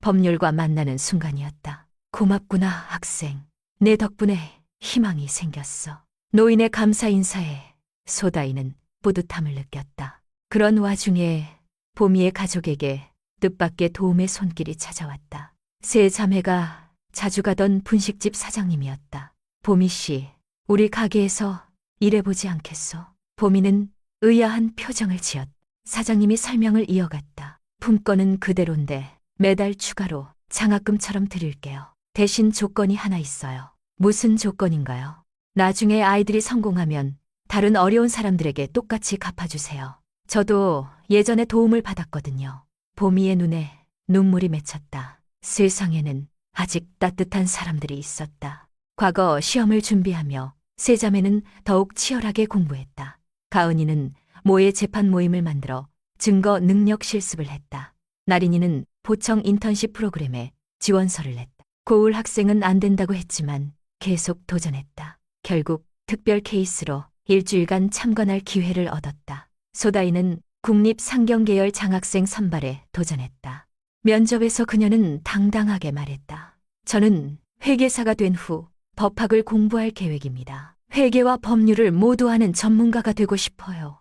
법률과 만나는 순간이었다. 고맙구나, 학생. 내 덕분에 희망이 생겼어. 노인의 감사 인사에 소다이는 뿌듯함을 느꼈다. 그런 와중에 보미의 가족에게 뜻밖의 도움의 손길이 찾아왔다. 세 자매가 자주 가던 분식집 사장님이었다. 보미 씨, 우리 가게에서 일해보지 않겠소? 보미는 의아한 표정을 지었다. 사장님이 설명을 이어갔다. 품건은 그대로인데 매달 추가로 장학금처럼 드릴게요. 대신 조건이 하나 있어요. 무슨 조건인가요? 나중에 아이들이 성공하면 다른 어려운 사람들에게 똑같이 갚아주세요. 저도 예전에 도움을 받았거든요. 보미의 눈에 눈물이 맺혔다. 세상에는 아직 따뜻한 사람들이 있었다. 과거 시험을 준비하며 세 자매는 더욱 치열하게 공부했다. 가은이는 모의 재판 모임을 만들어 증거 능력 실습을 했다. 나린이는 포청 인턴십 프로그램에 지원서를 냈다. 고울 학생은 안 된다고 했지만 계속 도전했다. 결국 특별 케이스로 일주일간 참관할 기회를 얻었다. 소다이는 국립상경계열 장학생 선발에 도전했다. 면접에서 그녀는 당당하게 말했다. 저는 회계사가 된 후 법학을 공부할 계획입니다. 회계와 법률을 모두 아는 전문가가 되고 싶어요.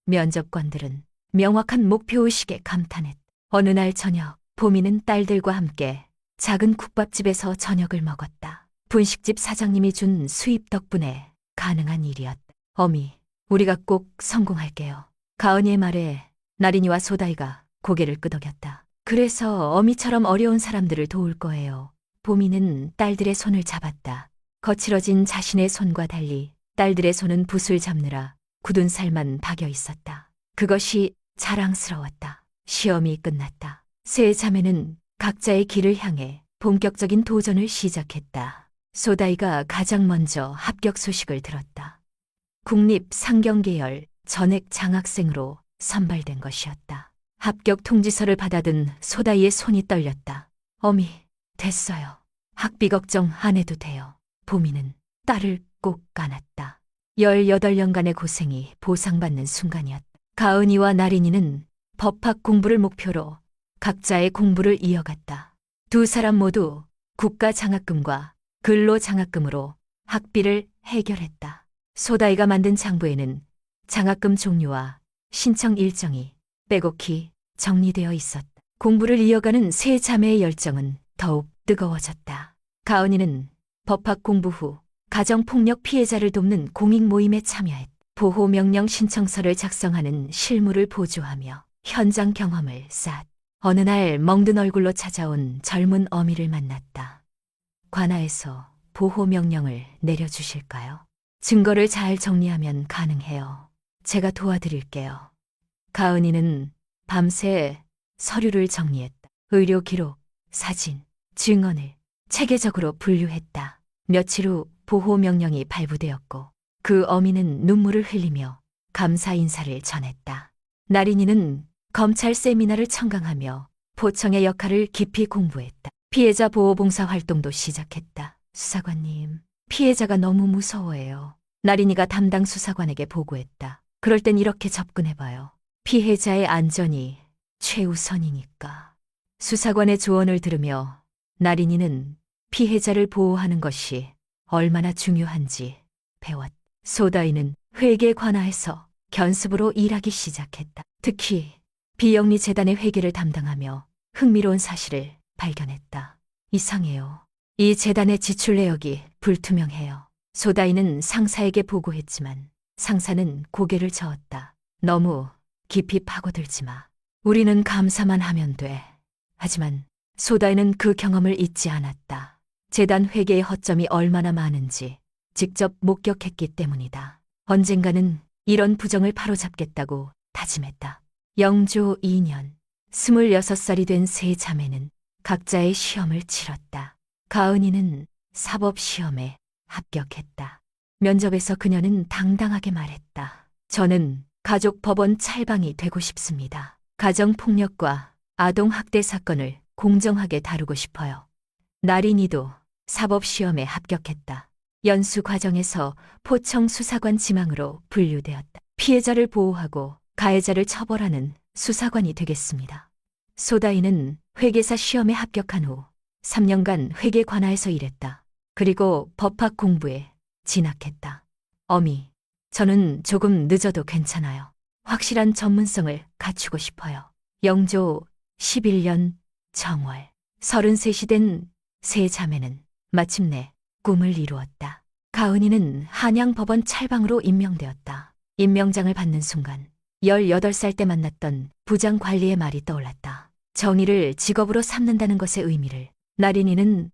면접관들은 명확한 목표의식에 감탄했다. 어느 날 저녁, 보미는 딸들과 함께 작은 국밥집에서 저녁을 먹었다. 분식집 사장님이 준 수입 덕분에 가능한 일이었다. 어미, 우리가 꼭 성공할게요. 가은이의 말에 나린이와 소다이가 고개를 끄덕였다. 그래서 어미처럼 어려운 사람들을 도울 거예요. 보미는 딸들의 손을 잡았다. 거칠어진 자신의 손과 달리 딸들의 손은 붓을 잡느라 굳은 살만 박여 있었다. 그것이 자랑스러웠다. 시험이 끝났다. 세 자매는 각자의 길을 향해 본격적인 도전을 시작했다. 소다이가 가장 먼저 합격 소식을 들었다. 국립상경계열 전액 장학생으로 선발된 것이었다. 합격 통지서를 받아든 소다이의 손이 떨렸다. 어미, 됐어요. 학비 걱정 안 해도 돼요. 보미는 딸을 꼭 안았다. 18년간의 고생이 보상받는 순간이었다. 가은이와 나린이는 법학 공부를 목표로 각자의 공부를 이어갔다. 두 사람 모두 국가 장학금과 근로 장학금으로 학비를 해결했다. 소다이가 만든 장부에는 장학금 종류와 신청 일정이 빼곡히 정리되어 있었다. 공부를 이어가는 세 자매의 열정은 더욱 뜨거워졌다. 가은이는 법학 공부 후 가정폭력 피해자를 돕는 공익 모임에 참여했다. 보호명령 신청서를 작성하는 실무를 보조하며 현장 경험을 쌓았다. 어느 날 멍든 얼굴로 찾아온 젊은 어미를 만났다. 관아에서 보호명령을 내려주실까요? 증거를 잘 정리하면 가능해요. 제가 도와드릴게요. 가은이는 밤새 서류를 정리했다. 의료 기록, 사진, 증언을 체계적으로 분류했다. 며칠 후 보호명령이 발부되었고 그 어미는 눈물을 흘리며 감사 인사를 전했다. 나린이는 검찰 세미나를 청강하며 포청의 역할을 깊이 공부했다. 피해자 보호 봉사 활동도 시작했다. 수사관님, 피해자가 너무 무서워해요. 나린이가 담당 수사관에게 보고했다. 그럴 땐 이렇게 접근해봐요. 피해자의 안전이 최우선이니까. 수사관의 조언을 들으며 나린이는 피해자를 보호하는 것이 얼마나 중요한지 배웠다. 소다이는 회계 관하에서 견습으로 일하기 시작했다. 특히 비영리 재단의 회계를 담당하며 흥미로운 사실을 발견했다. 이상해요. 이 재단의 지출 내역이 불투명해요. 소다이는 상사에게 보고했지만 상사는 고개를 저었다. 너무 깊이 파고들지 마. 우리는 감사만 하면 돼. 하지만 소다이는 그 경험을 잊지 않았다. 재단 회계의 허점이 얼마나 많은지 직접 목격했기 때문이다. 언젠가는 이런 부정을 바로잡겠다고 다짐했다. 영조 2년, 26살이 된 세 자매는 각자의 시험을 치렀다. 가은이는 사법시험에 합격했다. 면접에서 그녀는 당당하게 말했다. 저는 가족법원 찰방이 되고 싶습니다. 가정폭력과 아동학대 사건을 공정하게 다루고 싶어요. 나린이도 사법시험에 합격했다. 연수 과정에서 포청 수사관 지망으로 분류되었다. 피해자를 보호하고 가해자를 처벌하는 수사관이 되겠습니다. 소다이는 회계사 시험에 합격한 후 3년간 회계 관하에서 일했다. 그리고 법학 공부에 진학했다. 어미, 저는 조금 늦어도 괜찮아요. 확실한 전문성을 갖추고 싶어요. 영조 11년 정월, 33이 된 세 자매는 마침내 꿈을 이루었다. 가은이는 한양법원 찰방으로 임명되었다. 임명장을 받는 순간 18살 때 만났던 부장 관리의 말이 떠올랐다. 정의를 직업으로 삼는다는 것의 의미를. 나린이는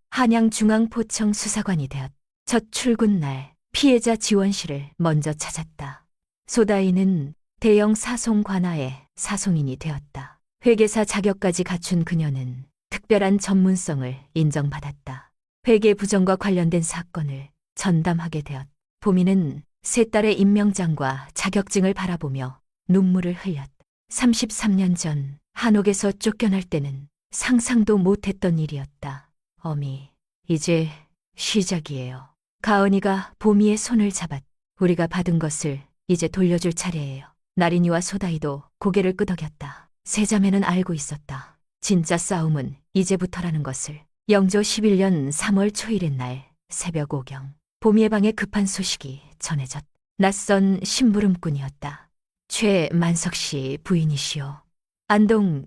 한양중앙포청 수사관이 되었다. 첫 출근 날 피해자 지원실을 먼저 찾았다. 소다이는 대형 사송 관하의 사송인이 되었다. 회계사 자격까지 갖춘 그녀는 특별한 전문성을 인정받았다. 회계 부정과 관련된 사건을 전담하게 되었다. 보미는 세 딸의 임명장과 자격증을 바라보며 눈물을 흘렸다. 33년 전 한옥에서 쫓겨날 때는 상상도 못했던 일이었다. 어미, 이제 시작이에요. 가은이가 보미의 손을 잡았다. 우리가 받은 것을 이제 돌려줄 차례예요. 나린이와 소다이도 고개를 끄덕였다. 세 자매는 알고 있었다. 진짜 싸움은 이제부터라는 것을. 영조 11년 3월 초일의 날 새벽 5경, 보미의 방에 급한 소식이 전해졌다. 낯선 심부름꾼이었다. 최만석 씨 부인이시오. 안동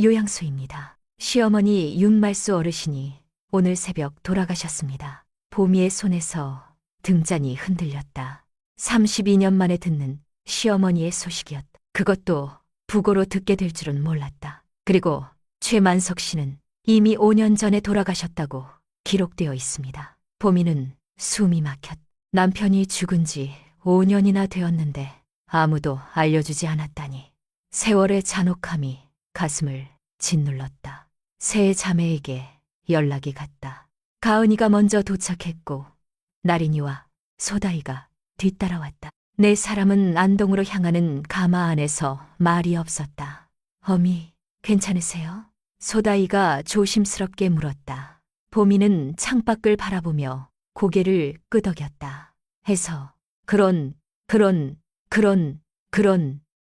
요양소입니다. 시어머니 윤말수 어르신이 오늘 새벽 돌아가셨습니다. 보미의 손에서 등잔이 흔들렸다. 32년 만에 듣는 시어머니의 소식이었다. 그것도 부고로 듣게 될 줄은 몰랐다. 그리고 최만석 씨는 이미 5년 전에 돌아가셨다고 기록되어 있습니다. 보미는 숨이 막혔다. 남편이 죽은 지 5년이나 되었는데 아무도 알려주지 않았다니. 세월의 잔혹함이 가슴을 짓눌렀다. 세 자매에게 연락이 갔다. 가은이가 먼저 도착했고 나린이와 소다이가 뒤따라왔다. 네 사람은 안동으로 향하는 가마 안에서 말이 없었다. 어미, 괜찮으세요? 소다이가 조심스럽게 물었다. 보미는 창밖을 바라보며 고개를 끄덕였다. 해서 그런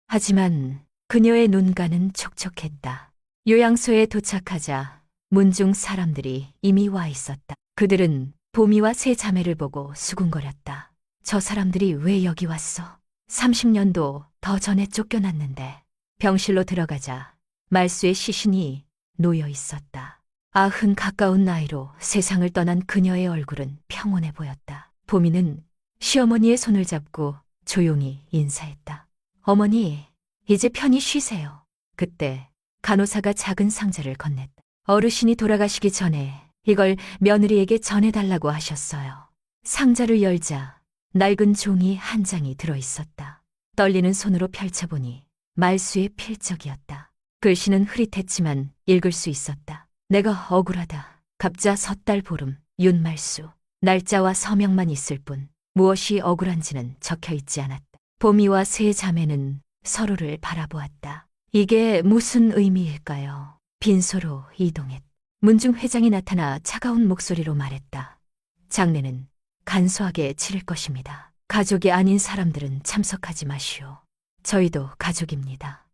하지만 그녀의 눈가는 촉촉했다. 요양소에 도착하자 문중 사람들이 이미 와 있었다. 그들은 보미와 세 자매를 보고 수군거렸다. 저 사람들이 왜 여기 왔어? 30년도 더 전에 쫓겨났는데. 병실로 들어가자 말수의 시신이 놓여 있었다. 90 가까운 나이로 세상을 떠난 그녀의 얼굴은 평온해 보였다. 보미는 시어머니의 손을 잡고 조용히 인사했다. 어머니, 이제 편히 쉬세요. 그때 간호사가 작은 상자를 건넸다. 어르신이 돌아가시기 전에 이걸 며느리에게 전해달라고 하셨어요. 상자를 열자 낡은 종이 한 장이 들어있었다. 떨리는 손으로 펼쳐보니 말수의 필적이었다. 글씨는 흐릿했지만 읽을 수 있었다. 내가 억울하다. 갑자 섣달 보름, 윤말수. 날짜와 서명만 있을 뿐 무엇이 억울한지는 적혀있지 않았다. 보미와 세 자매는 서로를 바라보았다. 이게 무슨 의미일까요? 빈소로 이동했다. 문중 회장이 나타나 차가운 목소리로 말했다. 장례는 간소하게 치를 것입니다. 가족이 아닌 사람들은 참석하지 마시오. 저희도 가족입니다.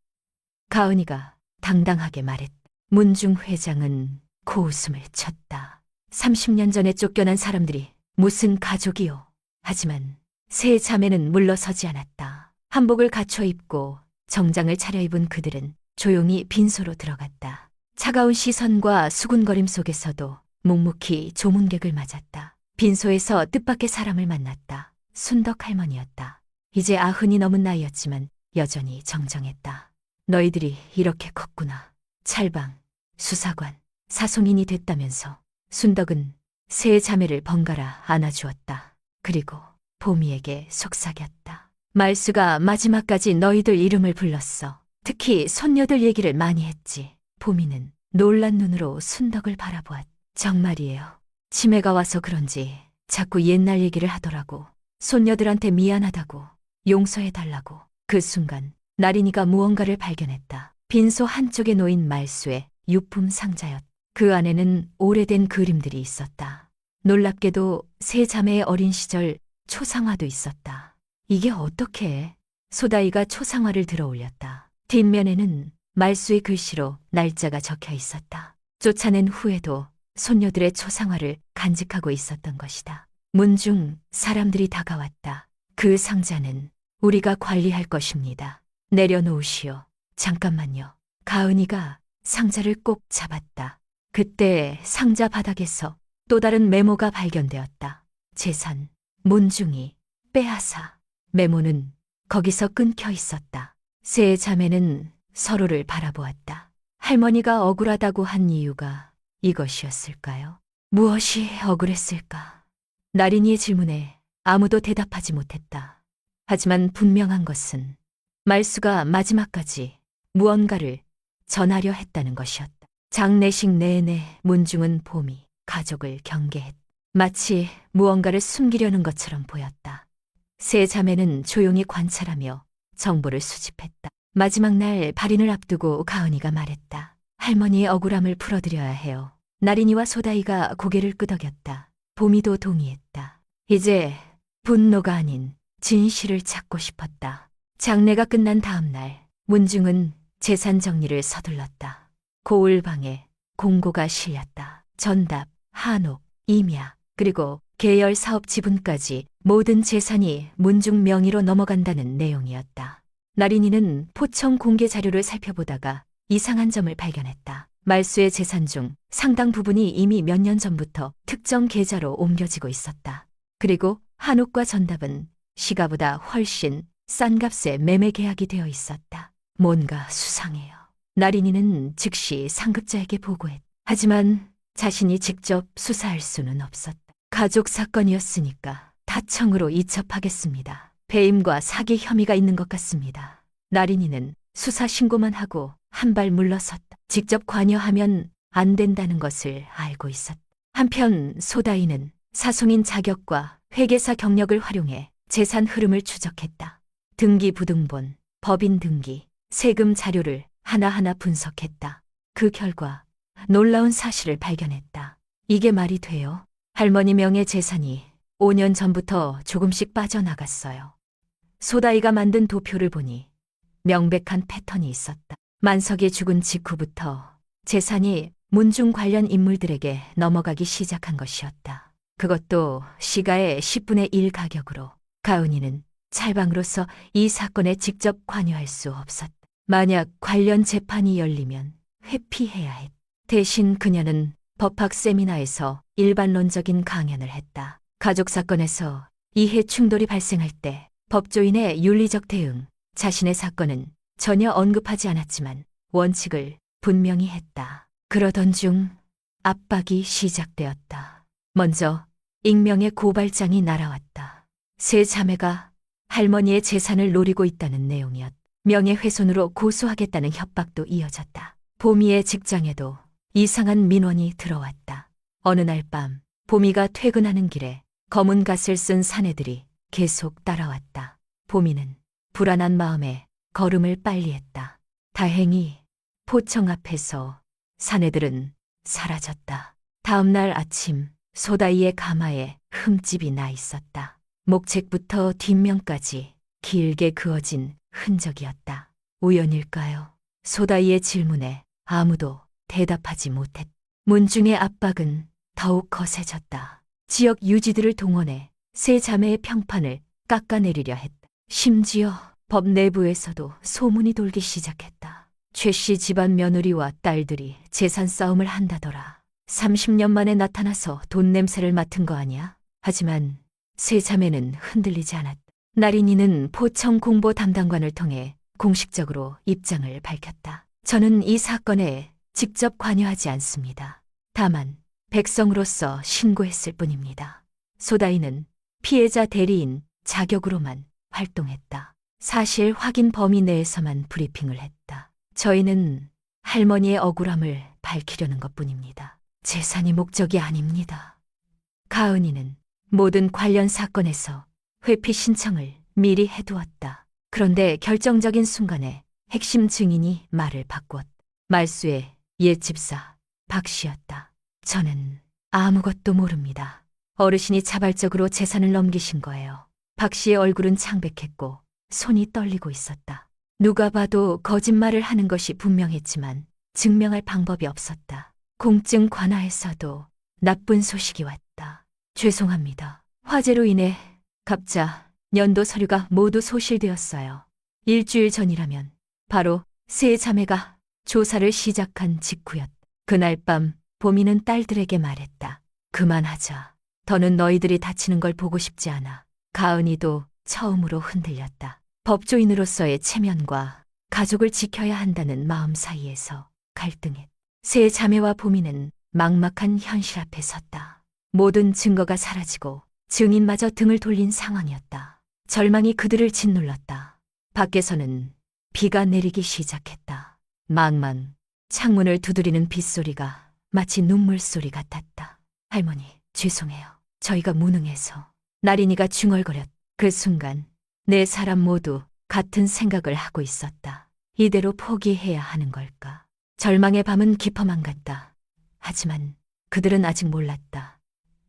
가은이가 당당하게 말했다. 문중 회장은 고웃음을 쳤다. 30년 전에 쫓겨난 사람들이 무슨 가족이요? 하지만 세 자매는 물러서지 않았다. 한복을 갖춰 입고 정장을 차려입은 그들은 조용히 빈소로 들어갔다. 차가운 시선과 수군거림 속에서도 묵묵히 조문객을 맞았다. 빈소에서 뜻밖의 사람을 만났다. 순덕 할머니였다. 이제 90이 넘은 나이였지만 여전히 정정했다. 너희들이 이렇게 컸구나. 찰방, 수사관, 사송인이 됐다면서. 순덕은 세 자매를 번갈아 안아주었다. 그리고 보미에게 속삭였다. 말수가 마지막까지 너희들 이름을 불렀어. 특히 손녀들 얘기를 많이 했지. 보미는 놀란 눈으로 순덕을 바라보았다. 정말이에요. 치매가 와서 그런지 자꾸 옛날 얘기를 하더라고. 손녀들한테 미안하다고, 용서해달라고. 그 순간 나린이가 무언가를 발견했다. 빈소 한쪽에 놓인 말수의 유품 상자였다. 그 안에는 오래된 그림들이 있었다. 놀랍게도 세 자매의 어린 시절 초상화도 있었다. 이게 어떻게? 소다이가 초상화를 들어 올렸다. 뒷면에는 말수의 글씨로 날짜가 적혀 있었다. 쫓아낸 후에도 손녀들의 초상화를 간직하고 있었던 것이다. 문중 사람들이 다가왔다. 그 상자는 우리가 관리할 것입니다. 내려놓으시오. 잠깐만요. 가은이가 상자를 꼭 잡았다. 그때 상자 바닥에서 또 다른 메모가 발견되었다. 재산, 문중이, 빼앗아. 메모는 거기서 끊겨 있었다. 세 자매는 서로를 바라보았다. 할머니가 억울하다고 한 이유가 이것이었을까요? 무엇이 억울했을까? 나린이의 질문에 아무도 대답하지 못했다. 하지만 분명한 것은 말수가 마지막까지 무언가를 전하려 했다는 것이었다. 장례식 내내 문중은 봄이 가족을 경계했다. 마치 무언가를 숨기려는 것처럼 보였다. 세 자매는 조용히 관찰하며 정보를 수집했다. 마지막 날 발인을 앞두고 가은이가 말했다. 할머니의 억울함을 풀어드려야 해요. 나린이와 소다이가 고개를 끄덕였다. 봄이도 동의했다. 이제 분노가 아닌 진실을 찾고 싶었다. 장례가 끝난 다음 날 문중은 재산 정리를 서둘렀다. 고을방에 공고가 실렸다. 전답, 한옥, 임야, 그리고 계열 사업 지분까지 모든 재산이 문중 명의로 넘어간다는 내용이었다. 나린이는 포청 공개 자료를 살펴보다가 이상한 점을 발견했다. 말수의 재산 중 상당 부분이 이미 몇 년 전부터 특정 계좌로 옮겨지고 있었다. 그리고 한옥과 전답은 시가보다 훨씬 싼 값에 매매 계약이 되어 있었다. 뭔가 수상해요. 나린이는 즉시 상급자에게 보고했다. 하지만 자신이 직접 수사할 수는 없었다. 가족 사건이었으니까 다청으로 이첩하겠습니다. 배임과 사기 혐의가 있는 것 같습니다. 나린이는 수사 신고만 하고 한 발 물러섰다. 직접 관여하면 안 된다는 것을 알고 있었다. 한편 소다이는 사송인 자격과 회계사 경력을 활용해 재산 흐름을 추적했다. 등기 부등본, 법인 등기, 세금 자료를 하나하나 분석했다. 그 결과 놀라운 사실을 발견했다. 이게 말이 돼요? 할머니 명의 재산이 5년 전부터 조금씩 빠져나갔어요. 소다이가 만든 도표를 보니 명백한 패턴이 있었다. 만석이 죽은 직후부터 재산이 문중 관련 인물들에게 넘어가기 시작한 것이었다. 그것도 시가의 10분의 1 가격으로. 가은이는 찰방으로서 이 사건에 직접 관여할 수 없었다. 만약 관련 재판이 열리면 회피해야 했다. 대신 그녀는 법학 세미나에서 일반론적인 강연을 했다. 가족 사건에서 이해 충돌이 발생할 때 법조인의 윤리적 대응, 자신의 사건은 전혀 언급하지 않았지만 원칙을 분명히 했다. 그러던 중 압박이 시작되었다. 먼저 익명의 고발장이 날아왔다. 세 자매가 할머니의 재산을 노리고 있다는 내용이었다. 명예훼손으로 고소하겠다는 협박도 이어졌다. 보미의 직장에도 이상한 민원이 들어왔다. 어느 날 밤 보미가 퇴근하는 길에 검은 갓을 쓴 사내들이 계속 따라왔다. 보미는 불안한 마음에 걸음을 빨리 했다. 다행히 포청 앞에서 사내들은 사라졌다. 다음 날 아침 소다이의 가마에 흠집이 나 있었다. 목책부터 뒷면까지 길게 그어진 흔적이었다. 우연일까요? 소다이의 질문에 아무도 대답하지 못했다. 문중의 압박은 더욱 거세졌다. 지역 유지들을 동원해 세 자매의 평판을 깎아내리려 했다. 심지어 법 내부에서도 소문이 돌기 시작했다. 최 씨 집안 며느리와 딸들이 재산 싸움을 한다더라. 30년 만에 나타나서 돈 냄새를 맡은 거 아니야? 하지만 세 자매는 흔들리지 않았다. 나린이는 포청 공보 담당관을 통해 공식적으로 입장을 밝혔다. 저는 이 사건에 직접 관여하지 않습니다. 다만 백성으로서 신고했을 뿐입니다. 소다이는 피해자 대리인 자격으로만 활동했다. 사실 확인 범위 내에서만 브리핑을 했다. 저희는 할머니의 억울함을 밝히려는 것뿐입니다. 재산이 목적이 아닙니다. 가은이는 모든 관련 사건에서 회피 신청을 미리 해두었다. 그런데 결정적인 순간에 핵심 증인이 말을 바꾸었다. 말수의 옛 집사 박 씨였다. 저는 아무것도 모릅니다. 어르신이 자발적으로 재산을 넘기신 거예요. 박 씨의 얼굴은 창백했고 손이 떨리고 있었다. 누가 봐도 거짓말을 하는 것이 분명했지만 증명할 방법이 없었다. 공증 관하에서도 나쁜 소식이 왔다. 죄송합니다. 화재로 인해 갑자, 연도 서류가 모두 소실되었어요. 일주일 전이라면 바로 세 자매가 조사를 시작한 직후였다. 그날 밤 보미는 딸들에게 말했다. 그만하자. 더는 너희들이 다치는 걸 보고 싶지 않아. 가은이도 처음으로 흔들렸다. 법조인으로서의 체면과 가족을 지켜야 한다는 마음 사이에서 갈등했다. 세 자매와 보미는 막막한 현실 앞에 섰다. 모든 증거가 사라지고 증인마저 등을 돌린 상황이었다. 절망이 그들을 짓눌렀다. 밖에서는 비가 내리기 시작했다. 망망 창문을 두드리는 빗소리가 마치 눈물소리 같았다. 할머니, 죄송해요. 저희가 무능해서. 나린이가 중얼거렸다. 그 순간 네 사람 모두 같은 생각을 하고 있었다. 이대로 포기해야 하는 걸까? 절망의 밤은 깊어만 갔다. 하지만 그들은 아직 몰랐다.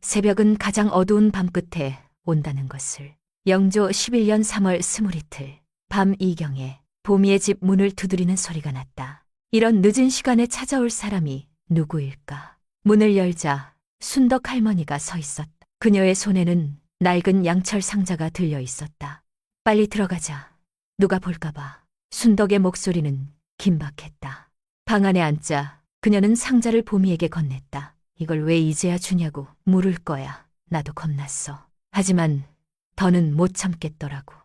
새벽은 가장 어두운 밤 끝에 온다는 것을. 영조 11년 3월 20이틀 밤 이경에 보미의 집 문을 두드리는 소리가 났다. 이런 늦은 시간에 찾아올 사람이 누구일까? 문을 열자 순덕 할머니가 서 있었다. 그녀의 손에는 낡은 양철 상자가 들려 있었다. 빨리 들어가자. 누가 볼까봐. 순덕의 목소리는 긴박했다. 방 안에 앉자 그녀는 상자를 보미에게 건넸다. 이걸 왜 이제야 주냐고 물을 거야. 나도 겁났어. 하지만 더는 못 참겠더라고.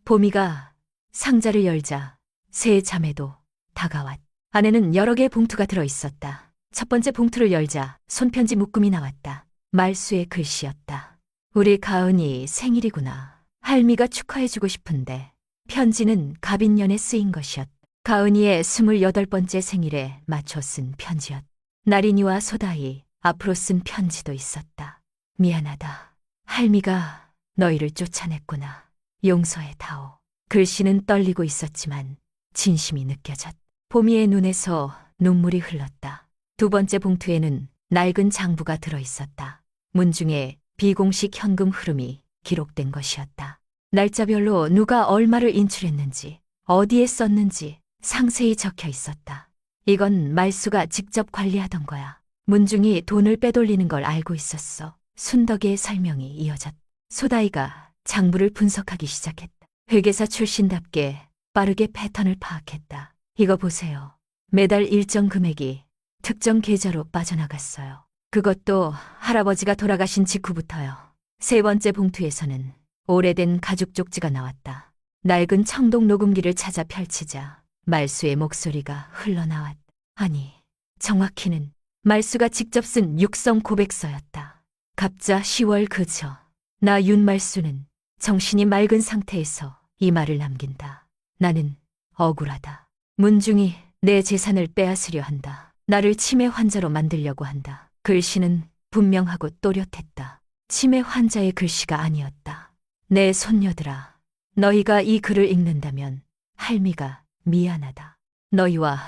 보미가 상자를 열자 세 자매도 다가왔다. 안에는 여러 개의 봉투가 들어있었다. 첫 번째 봉투를 열자 손편지 묶음이 나왔다. 말수의 글씨였다. 우리 가은이 생일이구나. 할미가 축하해주고 싶은데. 편지는 갑인년에 쓰인 것이었다. 가은이의 28번째 생일에 맞춰 쓴 편지였다. 나린이와 소다이 앞으로 쓴 편지도 있었다. 미안하다. 할미가 너희를 쫓아냈구나. 용서해다오. 글씨는 떨리고 있었지만 진심이 느껴졌다. 보미의 눈에서 눈물이 흘렀다. 두 번째 봉투에는 낡은 장부가 들어있었다. 문중에 비공식 현금 흐름이 기록된 것이었다. 날짜별로 누가 얼마를 인출했는지, 어디에 썼는지 상세히 적혀 있었다. 이건 말수가 직접 관리하던 거야. 문중이 돈을 빼돌리는 걸 알고 있었어. 순덕의 설명이 이어졌다. 소다이가 장부를 분석하기 시작했다. 회계사 출신답게 빠르게 패턴을 파악했다. 이거 보세요. 매달 일정 금액이 특정 계좌로 빠져나갔어요. 그것도 할아버지가 돌아가신 직후부터요. 세 번째 봉투에서는 오래된 가죽 쪽지가 나왔다. 낡은 청동 녹음기를 찾아 펼치자 말수의 목소리가 흘러나왔다. 아니, 정확히는 말수가 직접 쓴 육성 고백서였다. 갑자 10월 그저 나 윤말수는 정신이 맑은 상태에서 이 말을 남긴다. 나는 억울하다. 문중이 내 재산을 빼앗으려 한다. 나를 치매 환자로 만들려고 한다. 글씨는 분명하고 또렷했다. 치매 환자의 글씨가 아니었다. 내 손녀들아, 너희가 이 글을 읽는다면 할미가 미안하다. 너희와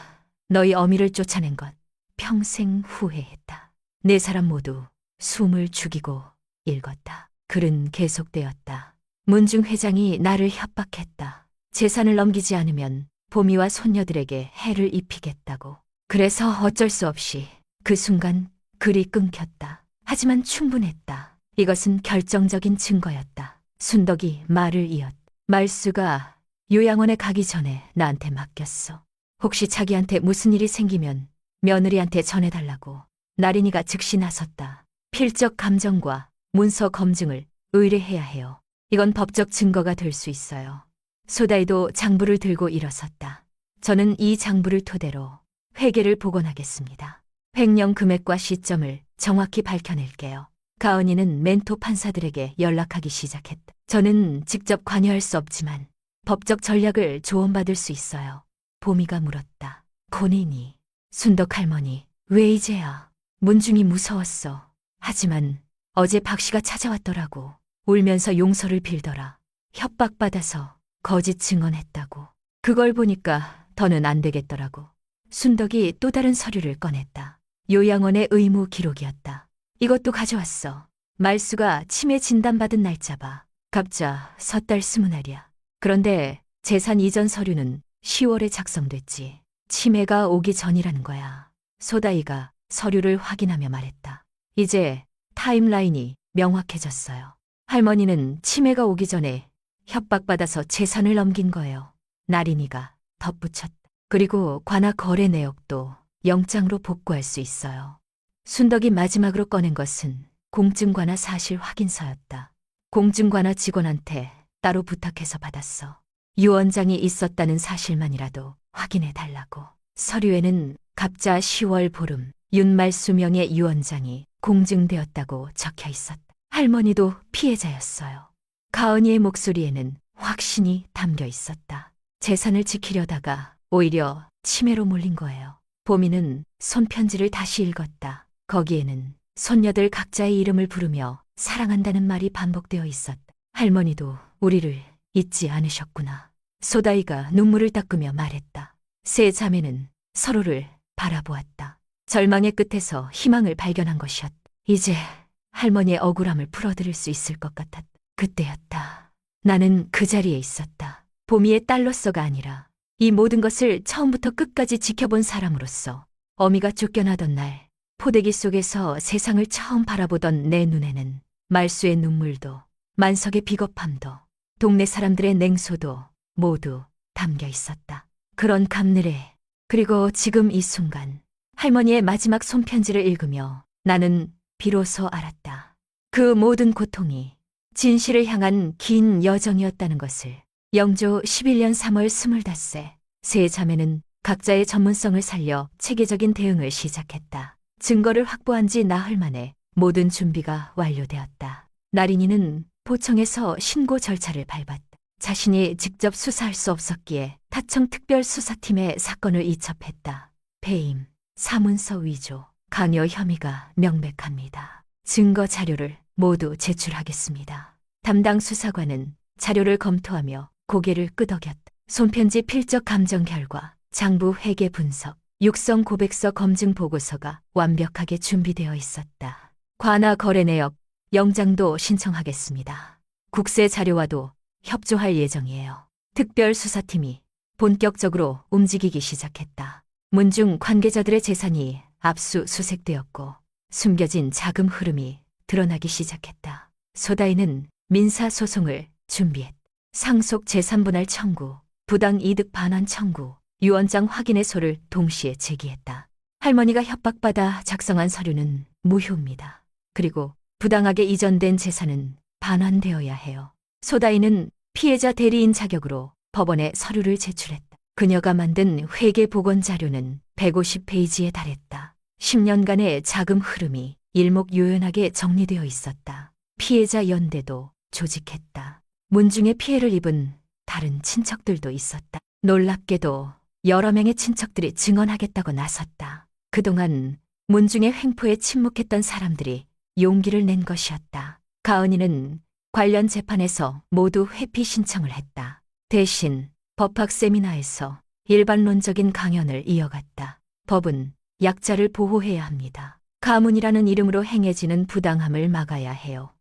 너희 어미를 쫓아낸 것 평생 후회했다. 네 사람 모두 숨을 죽이고 읽었다. 글은 계속되었다. 문중 회장이 나를 협박했다. 재산을 넘기지 않으면 보미와 손녀들에게 해를 입히겠다고. 그래서 어쩔 수 없이 그 순간 글이 끊겼다. 하지만 충분했다. 이것은 결정적인 증거였다. 순덕이 말을 이었다. 말수가 요양원에 가기 전에 나한테 맡겼어. 혹시 자기한테 무슨 일이 생기면 며느리한테 전해달라고. 나린이가 즉시 나섰다. 필적 감정과 문서 검증을 의뢰해야 해요. 이건 법적 증거가 될 수 있어요. 소다이도 장부를 들고 일어섰다. 저는 이 장부를 토대로 회계를 복원하겠습니다. 횡령 금액과 시점을 정확히 밝혀낼게요. 가은이는 멘토 판사들에게 연락하기 시작했다. 저는 직접 관여할 수 없지만 법적 전략을 조언받을 수 있어요. 보미가 물었다. 고니니, 순덕 할머니, 왜 이제야? 문중이 무서웠어. 하지만 어제 박 씨가 찾아왔더라고. 울면서 용서를 빌더라. 협박받아서 거짓 증언했다고. 그걸 보니까 더는 안 되겠더라고. 순덕이 또 다른 서류를 꺼냈다. 요양원의 의무 기록이었다. 이것도 가져왔어. 말수가 치매 진단받은 날짜 봐. 갑자 섣달 20날이야. 그런데 재산 이전 서류는 10월에 작성됐지. 치매가 오기 전이라는 거야. 소다이가 서류를 확인하며 말했다. 이제 타임라인이 명확해졌어요. 할머니는 치매가 오기 전에 협박받아서 재산을 넘긴 거예요. 나린이가 덧붙였다. 그리고 관악 거래 내역도 영장으로 복구할 수 있어요. 순덕이 마지막으로 꺼낸 것은 공증관화 사실 확인서였다. 공증관화 직원한테 따로 부탁해서 받았어. 유언장이 있었다는 사실만이라도 확인해 달라고. 서류에는 갑자 10월 보름 윤말수 명의 유언장이 공증되었다고 적혀 있었다. 할머니도 피해자였어요. 가은이의 목소리에는 확신이 담겨 있었다. 재산을 지키려다가 오히려 치매로 몰린 거예요. 보미는 손편지를 다시 읽었다. 거기에는 손녀들 각자의 이름을 부르며 사랑한다는 말이 반복되어 있었다. 할머니도 우리를 잊지 않으셨구나. 소다이가 눈물을 닦으며 말했다. 세 자매는 서로를 바라보았다. 절망의 끝에서 희망을 발견한 것이었다. 이제 할머니의 억울함을 풀어드릴 수 있을 것 같았다. 그때였다. 나는 그 자리에 있었다. 보미의 딸로서가 아니라 이 모든 것을 처음부터 끝까지 지켜본 사람으로서. 어미가 쫓겨나던 날 포대기 속에서 세상을 처음 바라보던 내 눈에는 말수의 눈물도 만석의 비겁함도 동네 사람들의 냉소도 모두 담겨 있었다. 그런 감느레, 그리고 지금 이 순간 할머니의 마지막 손편지를 읽으며 나는 비로소 알았다. 그 모든 고통이 진실을 향한 긴 여정이었다는 것을. 영조 11년 3월 25세 세 자매는 각자의 전문성을 살려 체계적인 대응을 시작했다. 증거를 확보한 지 나흘 만에 모든 준비가 완료되었다. 나린이는 포청에서 신고 절차를 밟았다. 자신이 직접 수사할 수 없었기에 타청 특별수사팀에 사건을 이첩했다. 배임, 사문서 위조, 강요 혐의가 명백합니다. 증거 자료를 모두 제출하겠습니다. 담당 수사관은 자료를 검토하며 고개를 끄덕였다. 손편지 필적 감정 결과, 장부 회계 분석, 육성 고백서 검증 보고서가 완벽하게 준비되어 있었다. 관화 거래 내역, 영장도 신청하겠습니다. 국세 자료와도 협조할 예정이에요. 특별수사팀이 본격적으로 움직이기 시작했다. 문중 관계자들의 재산이 압수수색되었고 숨겨진 자금 흐름이 드러나기 시작했다. 소다이는 민사소송을 준비했다. 상속 재산분할 청구, 부당이득 반환 청구, 유언장 확인의 소를 동시에 제기했다. 할머니가 협박받아 작성한 서류는 무효입니다. 그리고 부당하게 이전된 재산은 반환되어야 해요. 소다이는 피해자 대리인 자격으로 법원에 서류를 제출했다. 그녀가 만든 회계 복원 자료는 150페이지에 달했다. 10년간의 자금 흐름이 일목요연하게 정리되어 있었다. 피해자 연대도 조직했다. 문중의 피해를 입은 다른 친척들도 있었다. 놀랍게도 여러 명의 친척들이 증언하겠다고 나섰다. 그동안 문중의 횡포에 침묵했던 사람들이 용기를 낸 것이었다. 가은이는 관련 재판에서 모두 회피 신청을 했다. 대신 법학 세미나에서 일반론적인 강연을 이어갔다. 법은 약자를 보호해야 합니다. 가문이라는 이름으로 행해지는 부당함을 막아야 해요.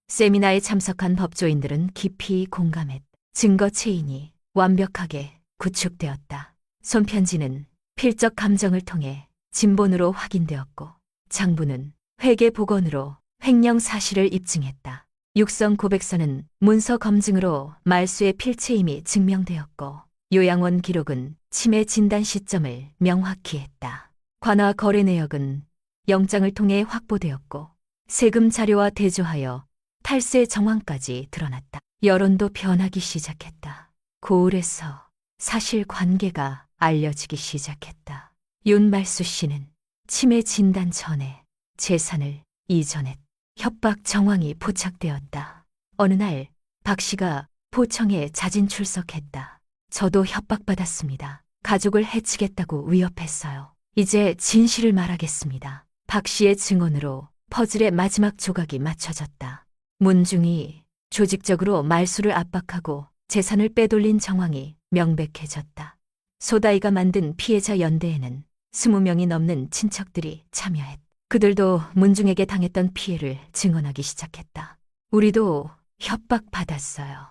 세미나에 참석한 법조인들은 깊이 공감했다. 증거 체인이 완벽하게 구축되었다. 손편지는 필적 감정을 통해 진본으로 확인되었고 장부는 회계 복원으로 횡령 사실을 입증했다. 육성 고백서는 문서 검증으로 말수의 필체임이 증명되었고 요양원 기록은 치매 진단 시점을 명확히 했다. 관화 거래 내역은 영장을 통해 확보되었고 세금 자료와 대조하여 탈세 정황까지 드러났다. 여론도 변하기 시작했다. 고을에서 사실관계가 알려지기 시작했다. 윤말수 씨는 치매 진단 전에 재산을 이전했다. 협박 정황이 포착되었다. 어느 날 박 씨가 포청에 자진 출석했다. 저도 협박받았습니다. 가족을 해치겠다고 위협했어요. 이제 진실을 말하겠습니다. 박 씨의 증언으로 퍼즐의 마지막 조각이 맞춰졌다. 문중이 조직적으로 말수를 압박하고 재산을 빼돌린 정황이 명백해졌다. 소다이가 만든 피해자 연대에는 20명이 넘는 친척들이 참여했다. 그들도 문중에게 당했던 피해를 증언하기 시작했다. 우리도 협박받았어요.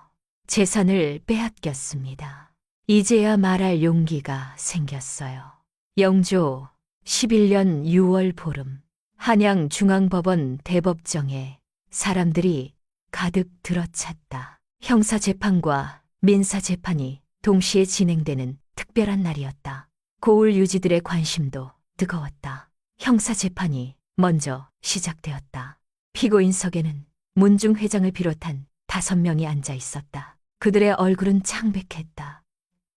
재산을 빼앗겼습니다. 이제야 말할 용기가 생겼어요. 영조 11년 6월 보름, 한양중앙법원 대법정에 사람들이 가득 들어찼다. 형사재판과 민사재판이 동시에 진행되는 특별한 날이었다. 고을 유지들의 관심도 뜨거웠다. 형사재판이 먼저 시작되었다. 피고인석에는 문중 회장을 비롯한 5명이 앉아 있었다. 그들의 얼굴은 창백했다.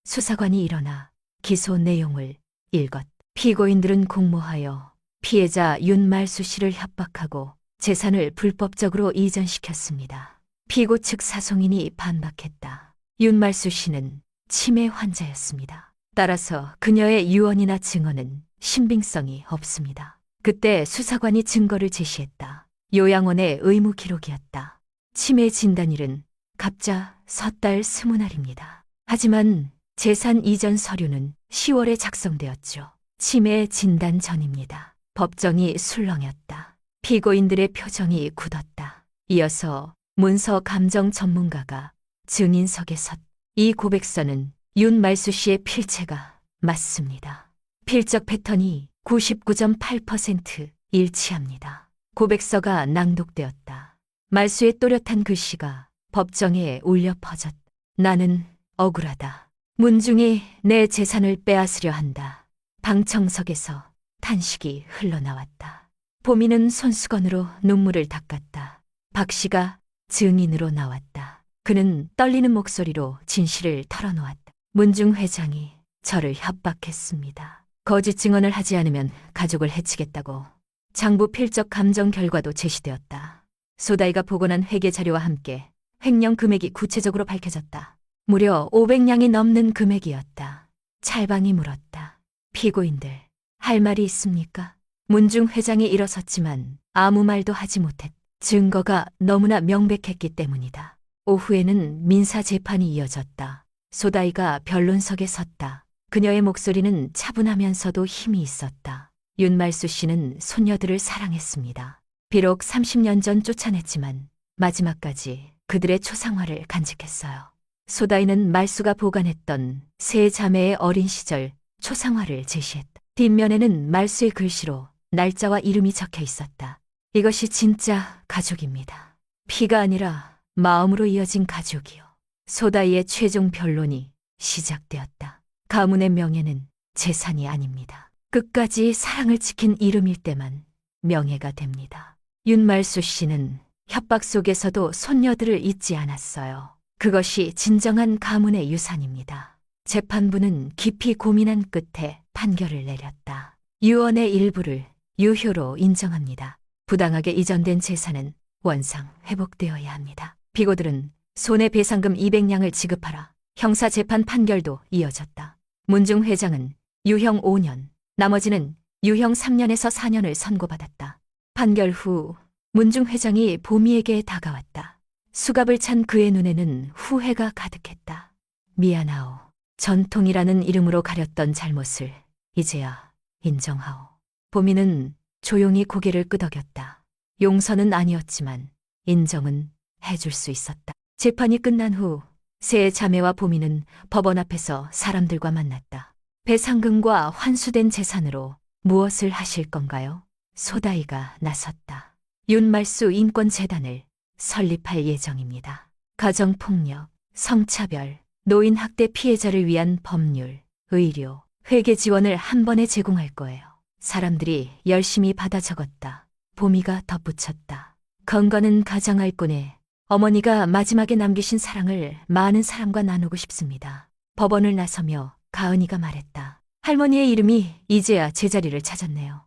수사관이 일어나 기소 내용을 읽었다. 피고인들은 공모하여 피해자 윤말수 씨를 협박하고 재산을 불법적으로 이전시켰습니다. 피고 측 사송인이 반박했다. 윤말수 씨는 치매 환자였습니다. 따라서 그녀의 유언이나 증언은 신빙성이 없습니다. 그때 수사관이 증거를 제시했다. 요양원의 의무 기록이었다. 치매 진단일은 갑자 섣달 20날입니다. 하지만 재산 이전 서류는 10월에 작성되었죠. 치매 진단 전입니다. 법정이 술렁였다. 피고인들의 표정이 굳었다. 이어서 문서 감정 전문가가 증인석에 섰다. 이 고백서는 윤말수 씨의 필체가 맞습니다. 필적 패턴이 99.8% 일치합니다. 고백서가 낭독되었다. 말수의 또렷한 글씨가 법정에 울려 퍼졌다. 나는 억울하다. 문중이 내 재산을 빼앗으려 한다. 방청석에서 탄식이 흘러나왔다. 보미는 손수건으로 눈물을 닦았다. 박 씨가 증인으로 나왔다. 그는 떨리는 목소리로 진실을 털어놓았다. 문중 회장이 저를 협박했습니다. 거짓 증언을 하지 않으면 가족을 해치겠다고. 장부 필적 감정 결과도 제시되었다. 소다이가 복원한 회계 자료와 함께 횡령 금액이 구체적으로 밝혀졌다. 무려 500냥이 넘는 금액이었다. 찰방이 물었다. 피고인들, 할 말이 있습니까? 문중 회장이 일어섰지만 아무 말도 하지 못했다. 증거가 너무나 명백했기 때문이다. 오후에는 민사재판이 이어졌다. 소다이가 변론석에 섰다. 그녀의 목소리는 차분하면서도 힘이 있었다. 윤말수 씨는 손녀들을 사랑했습니다. 비록 30년 전 쫓아냈지만 마지막까지 그들의 초상화를 간직했어요. 소다이는 말수가 보관했던 세 자매의 어린 시절 초상화를 제시했다. 뒷면에는 말수의 글씨로 날짜와 이름이 적혀 있었다. 이것이 진짜 가족입니다. 피가 아니라 마음으로 이어진 가족이요. 소다이의 최종 변론이 시작되었다. 가문의 명예는 재산이 아닙니다. 끝까지 사랑을 지킨 이름일 때만 명예가 됩니다. 윤말수 씨는 협박 속에서도 손녀들을 잊지 않았어요. 그것이 진정한 가문의 유산입니다. 재판부는 깊이 고민한 끝에 판결을 내렸다. 유언의 일부를 유효로 인정합니다. 부당하게 이전된 재산은 원상 회복되어야 합니다. 피고들은 손해배상금 200냥을 지급하라. 형사재판 판결도 이어졌다. 문중 회장은 유형 5년, 나머지는 유형 3년에서 4년을 선고받았다. 판결 후 문중 회장이 보미에게 다가왔다. 수갑을 찬 그의 눈에는 후회가 가득했다. 미안하오. 전통이라는 이름으로 가렸던 잘못을 이제야 인정하오. 보미는 조용히 고개를 끄덕였다. 용서는 아니었지만 인정은 해줄 수 있었다. 재판이 끝난 후 세 자매와 보미는 법원 앞에서 사람들과 만났다. 배상금과 환수된 재산으로 무엇을 하실 건가요? 소다이가 나섰다. 윤말수 인권재단을 설립할 예정입니다. 가정폭력, 성차별, 노인학대 피해자를 위한 법률, 의료, 회계 지원을 한 번에 제공할 거예요. 사람들이 열심히 받아 적었다. 보미가 덧붙였다. 건건은 가장할꾼에 어머니가 마지막에 남기신 사랑을 많은 사람과 나누고 싶습니다. 법원을 나서며 가은이가 말했다. 할머니의 이름이 이제야 제자리를 찾았네요.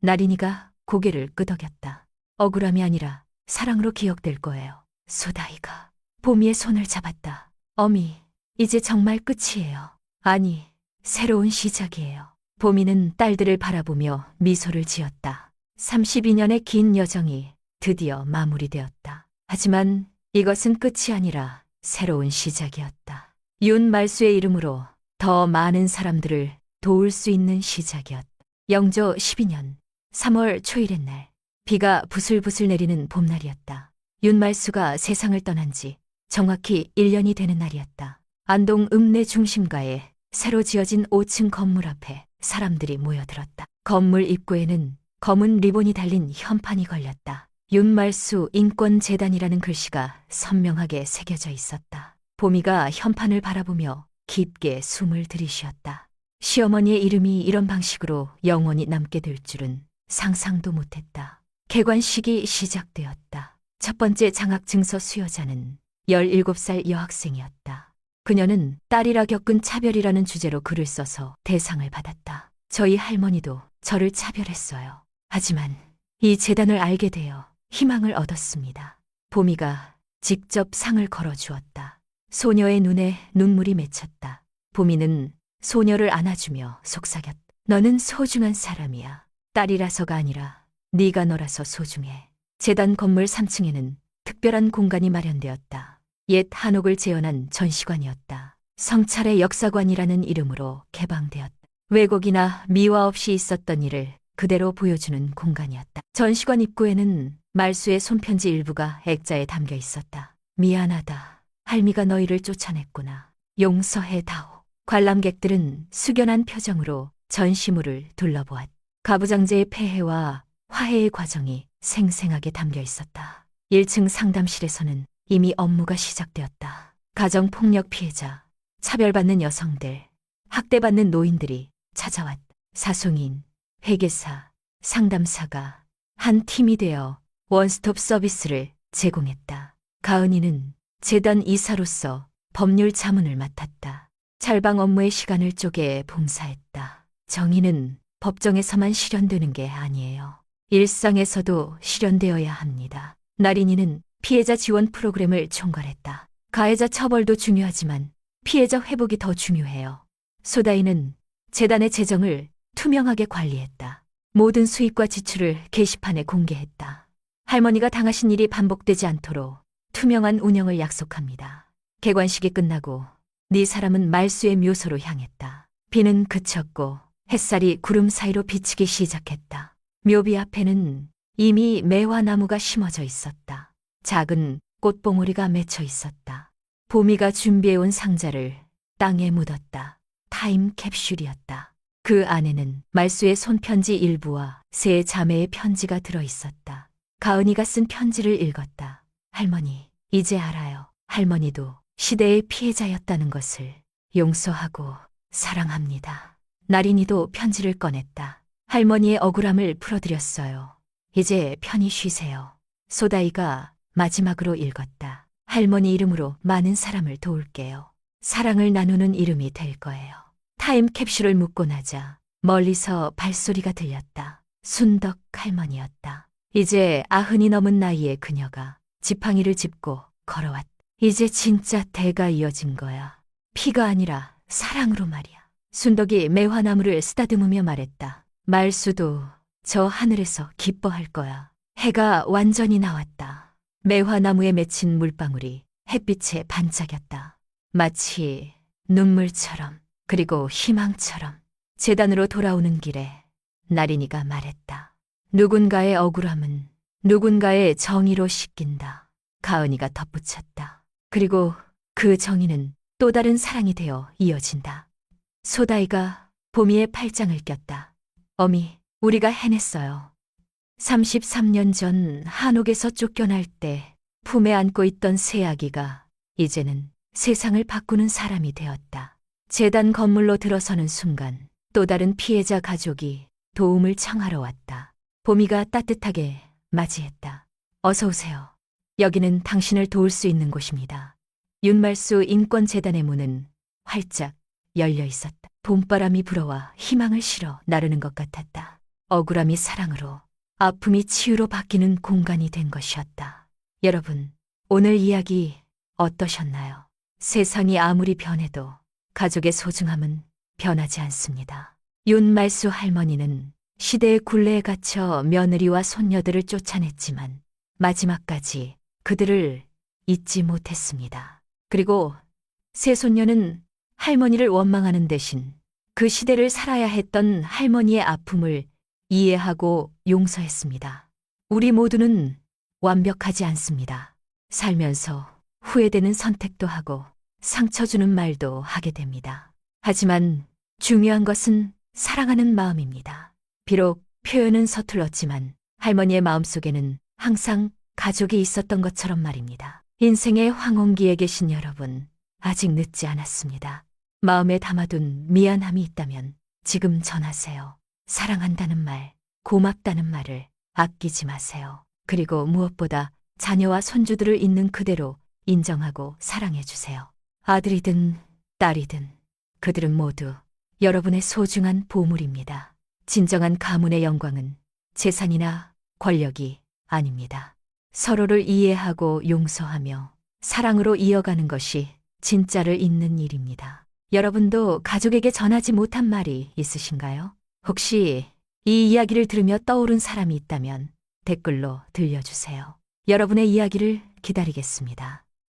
나린이가 고개를 끄덕였다. 억울함이 아니라 사랑으로 기억될 거예요. 소다이가 보미의 손을 잡았다. 어미, 이제 정말 끝이에요. 아니, 새로운 시작이에요. 보미는 딸들을 바라보며 미소를 지었다. 32년의 긴 여정이 드디어 마무리되었다. 하지만 이것은 끝이 아니라 새로운 시작이었다. 윤말수의 이름으로 더 많은 사람들을 도울 수 있는 시작이었다. 영조 12년 3월 초일의 날, 비가 부슬부슬 내리는 봄날이었다. 윤말수가 세상을 떠난 지 정확히 1년이 되는 날이었다. 안동 읍내 중심가에 새로 지어진 5층 건물 앞에 사람들이 모여들었다. 건물 입구에는 검은 리본이 달린 현판이 걸렸다. 윤말수 인권재단이라는 글씨가 선명하게 새겨져 있었다. 보미가 현판을 바라보며 깊게 숨을 들이쉬었다. 시어머니의 이름이 이런 방식으로 영원히 남게 될 줄은 상상도 못했다. 개관식이 시작되었다. 첫 번째 장학증서 수여자는 17살 여학생이었다. 그녀는 딸이라 겪은 차별이라는 주제로 글을 써서 대상을 받았다. 저희 할머니도 저를 차별했어요. 하지만 이 재단을 알게 되어 희망을 얻었습니다. 보미가 직접 상을 걸어주었다. 소녀의 눈에 눈물이 맺혔다. 보미는 소녀를 안아주며 속삭였다. 너는 소중한 사람이야. 딸이라서가 아니라 네가 너라서 소중해. 재단 건물 3층에는 특별한 공간이 마련되었다. 옛 한옥을 재현한 전시관이었다. 성찰의 역사관이라는 이름으로 개방되었다. 왜곡이나 미화 없이 있었던 일을 그대로 보여주는 공간이었다. 전시관 입구에는 말수의 손편지 일부가 액자에 담겨 있었다. 미안하다. 할미가 너희를 쫓아냈구나. 용서해다오. 관람객들은 숙연한 표정으로 전시물을 둘러보았다. 가부장제의 폐해와 화해의 과정이 생생하게 담겨 있었다. 1층 상담실에서는 이미 업무가 시작되었다. 가정폭력 피해자, 차별받는 여성들, 학대받는 노인들이 찾아왔다. 사송인, 회계사, 상담사가 한 팀이 되어 원스톱 서비스를 제공했다. 가은이는 재단 이사로서 법률 자문을 맡았다. 찰방 업무의 시간을 쪼개 봉사했다. 정의는 법정에서만 실현되는 게 아니에요. 일상에서도 실현되어야 합니다. 나린이는 피해자 지원 프로그램을 총괄했다. 가해자 처벌도 중요하지만 피해자 회복이 더 중요해요. 소다이는 재단의 재정을 투명하게 관리했다. 모든 수입과 지출을 게시판에 공개했다. 할머니가 당하신 일이 반복되지 않도록 투명한 운영을 약속합니다. 개관식이 끝나고 네 사람은 말수의 묘소로 향했다. 비는 그쳤고 햇살이 구름 사이로 비치기 시작했다. 묘비 앞에는 이미 매화나무가 심어져 있었다. 작은 꽃봉오리가 맺혀 있었다. 보미가 준비해온 상자를 땅에 묻었다. 타임 캡슐이었다. 그 안에는 말수의 손편지 일부와 세 자매의 편지가 들어있었다. 가은이가 쓴 편지를 읽었다. 할머니, 이제 알아요. 할머니도 시대의 피해자였다는 것을. 용서하고 사랑합니다. 나린이도 편지를 꺼냈다. 할머니의 억울함을 풀어드렸어요. 이제 편히 쉬세요. 소다이가 마지막으로 읽었다. 할머니 이름으로 많은 사람을 도울게요. 사랑을 나누는 이름이 될 거예요. 타임 캡슐을 묻고 나자 멀리서 발소리가 들렸다. 순덕 할머니였다. 이제 90이 넘은 나이의 그녀가 지팡이를 짚고 걸어왔다. 이제 진짜 대가 이어진 거야. 피가 아니라 사랑으로 말이야. 순덕이 매화나무를 쓰다듬으며 말했다. 말수도 저 하늘에서 기뻐할 거야. 해가 완전히 나왔다. 매화나무에 맺힌 물방울이 햇빛에 반짝였다. 마치 눈물처럼, 그리고 희망처럼. 재단으로 돌아오는 길에 나린이가 말했다. 누군가의 억울함은 누군가의 정의로 씻긴다. 가은이가 덧붙였다. 그리고 그 정의는 또 다른 사랑이 되어 이어진다. 소다이가 보미의 팔짱을 꼈다. 어미, 우리가 해냈어요. 33년 전 한옥에서 쫓겨날 때 품에 안고 있던 새 아기가 이제는 세상을 바꾸는 사람이 되었다. 재단 건물로 들어서는 순간 또 다른 피해자 가족이 도움을 청하러 왔다. 보미가 따뜻하게 맞이했다. 어서 오세요. 여기는 당신을 도울 수 있는 곳입니다. 윤말수 인권재단의 문은 활짝 열려 있었다. 봄바람이 불어와 희망을 실어 나르는 것 같았다. 억울함이 사랑으로, 아픔이 치유로 바뀌는 공간이 된 것이었다. 여러분, 오늘 이야기 어떠셨나요? 세상이 아무리 변해도 가족의 소중함은 변하지 않습니다. 윤말수 할머니는 시대의 굴레에 갇혀 며느리와 손녀들을 쫓아냈지만 마지막까지 그들을 잊지 못했습니다. 그리고 새손녀는 할머니를 원망하는 대신 그 시대를 살아야 했던 할머니의 아픔을 이해하고 용서했습니다. 우리 모두는 완벽하지 않습니다. 살면서 후회되는 선택도 하고 상처 주는 말도 하게 됩니다. 하지만 중요한 것은 사랑하는 마음입니다. 비록 표현은 서툴렀지만 할머니의 마음속에는 항상 가족이 있었던 것처럼 말입니다. 인생의 황혼기에 계신 여러분, 아직 늦지 않았습니다. 마음에 담아둔 미안함이 있다면 지금 전하세요. 사랑한다는 말, 고맙다는 말을 아끼지 마세요. 그리고 무엇보다 자녀와 손주들을 있는 그대로 인정하고 사랑해주세요. 아들이든 딸이든 그들은 모두 여러분의 소중한 보물입니다. 진정한 가문의 영광은 재산이나 권력이 아닙니다. 서로를 이해하고 용서하며 사랑으로 이어가는 것이 진짜를 잇는 일입니다. 여러분도 가족에게 전하지 못한 말이 있으신가요? 혹시 이 이야기를 들으며 떠오른 사람이 있다면 댓글로 들려주세요. 여러분의 이야기를 기다리겠습니다.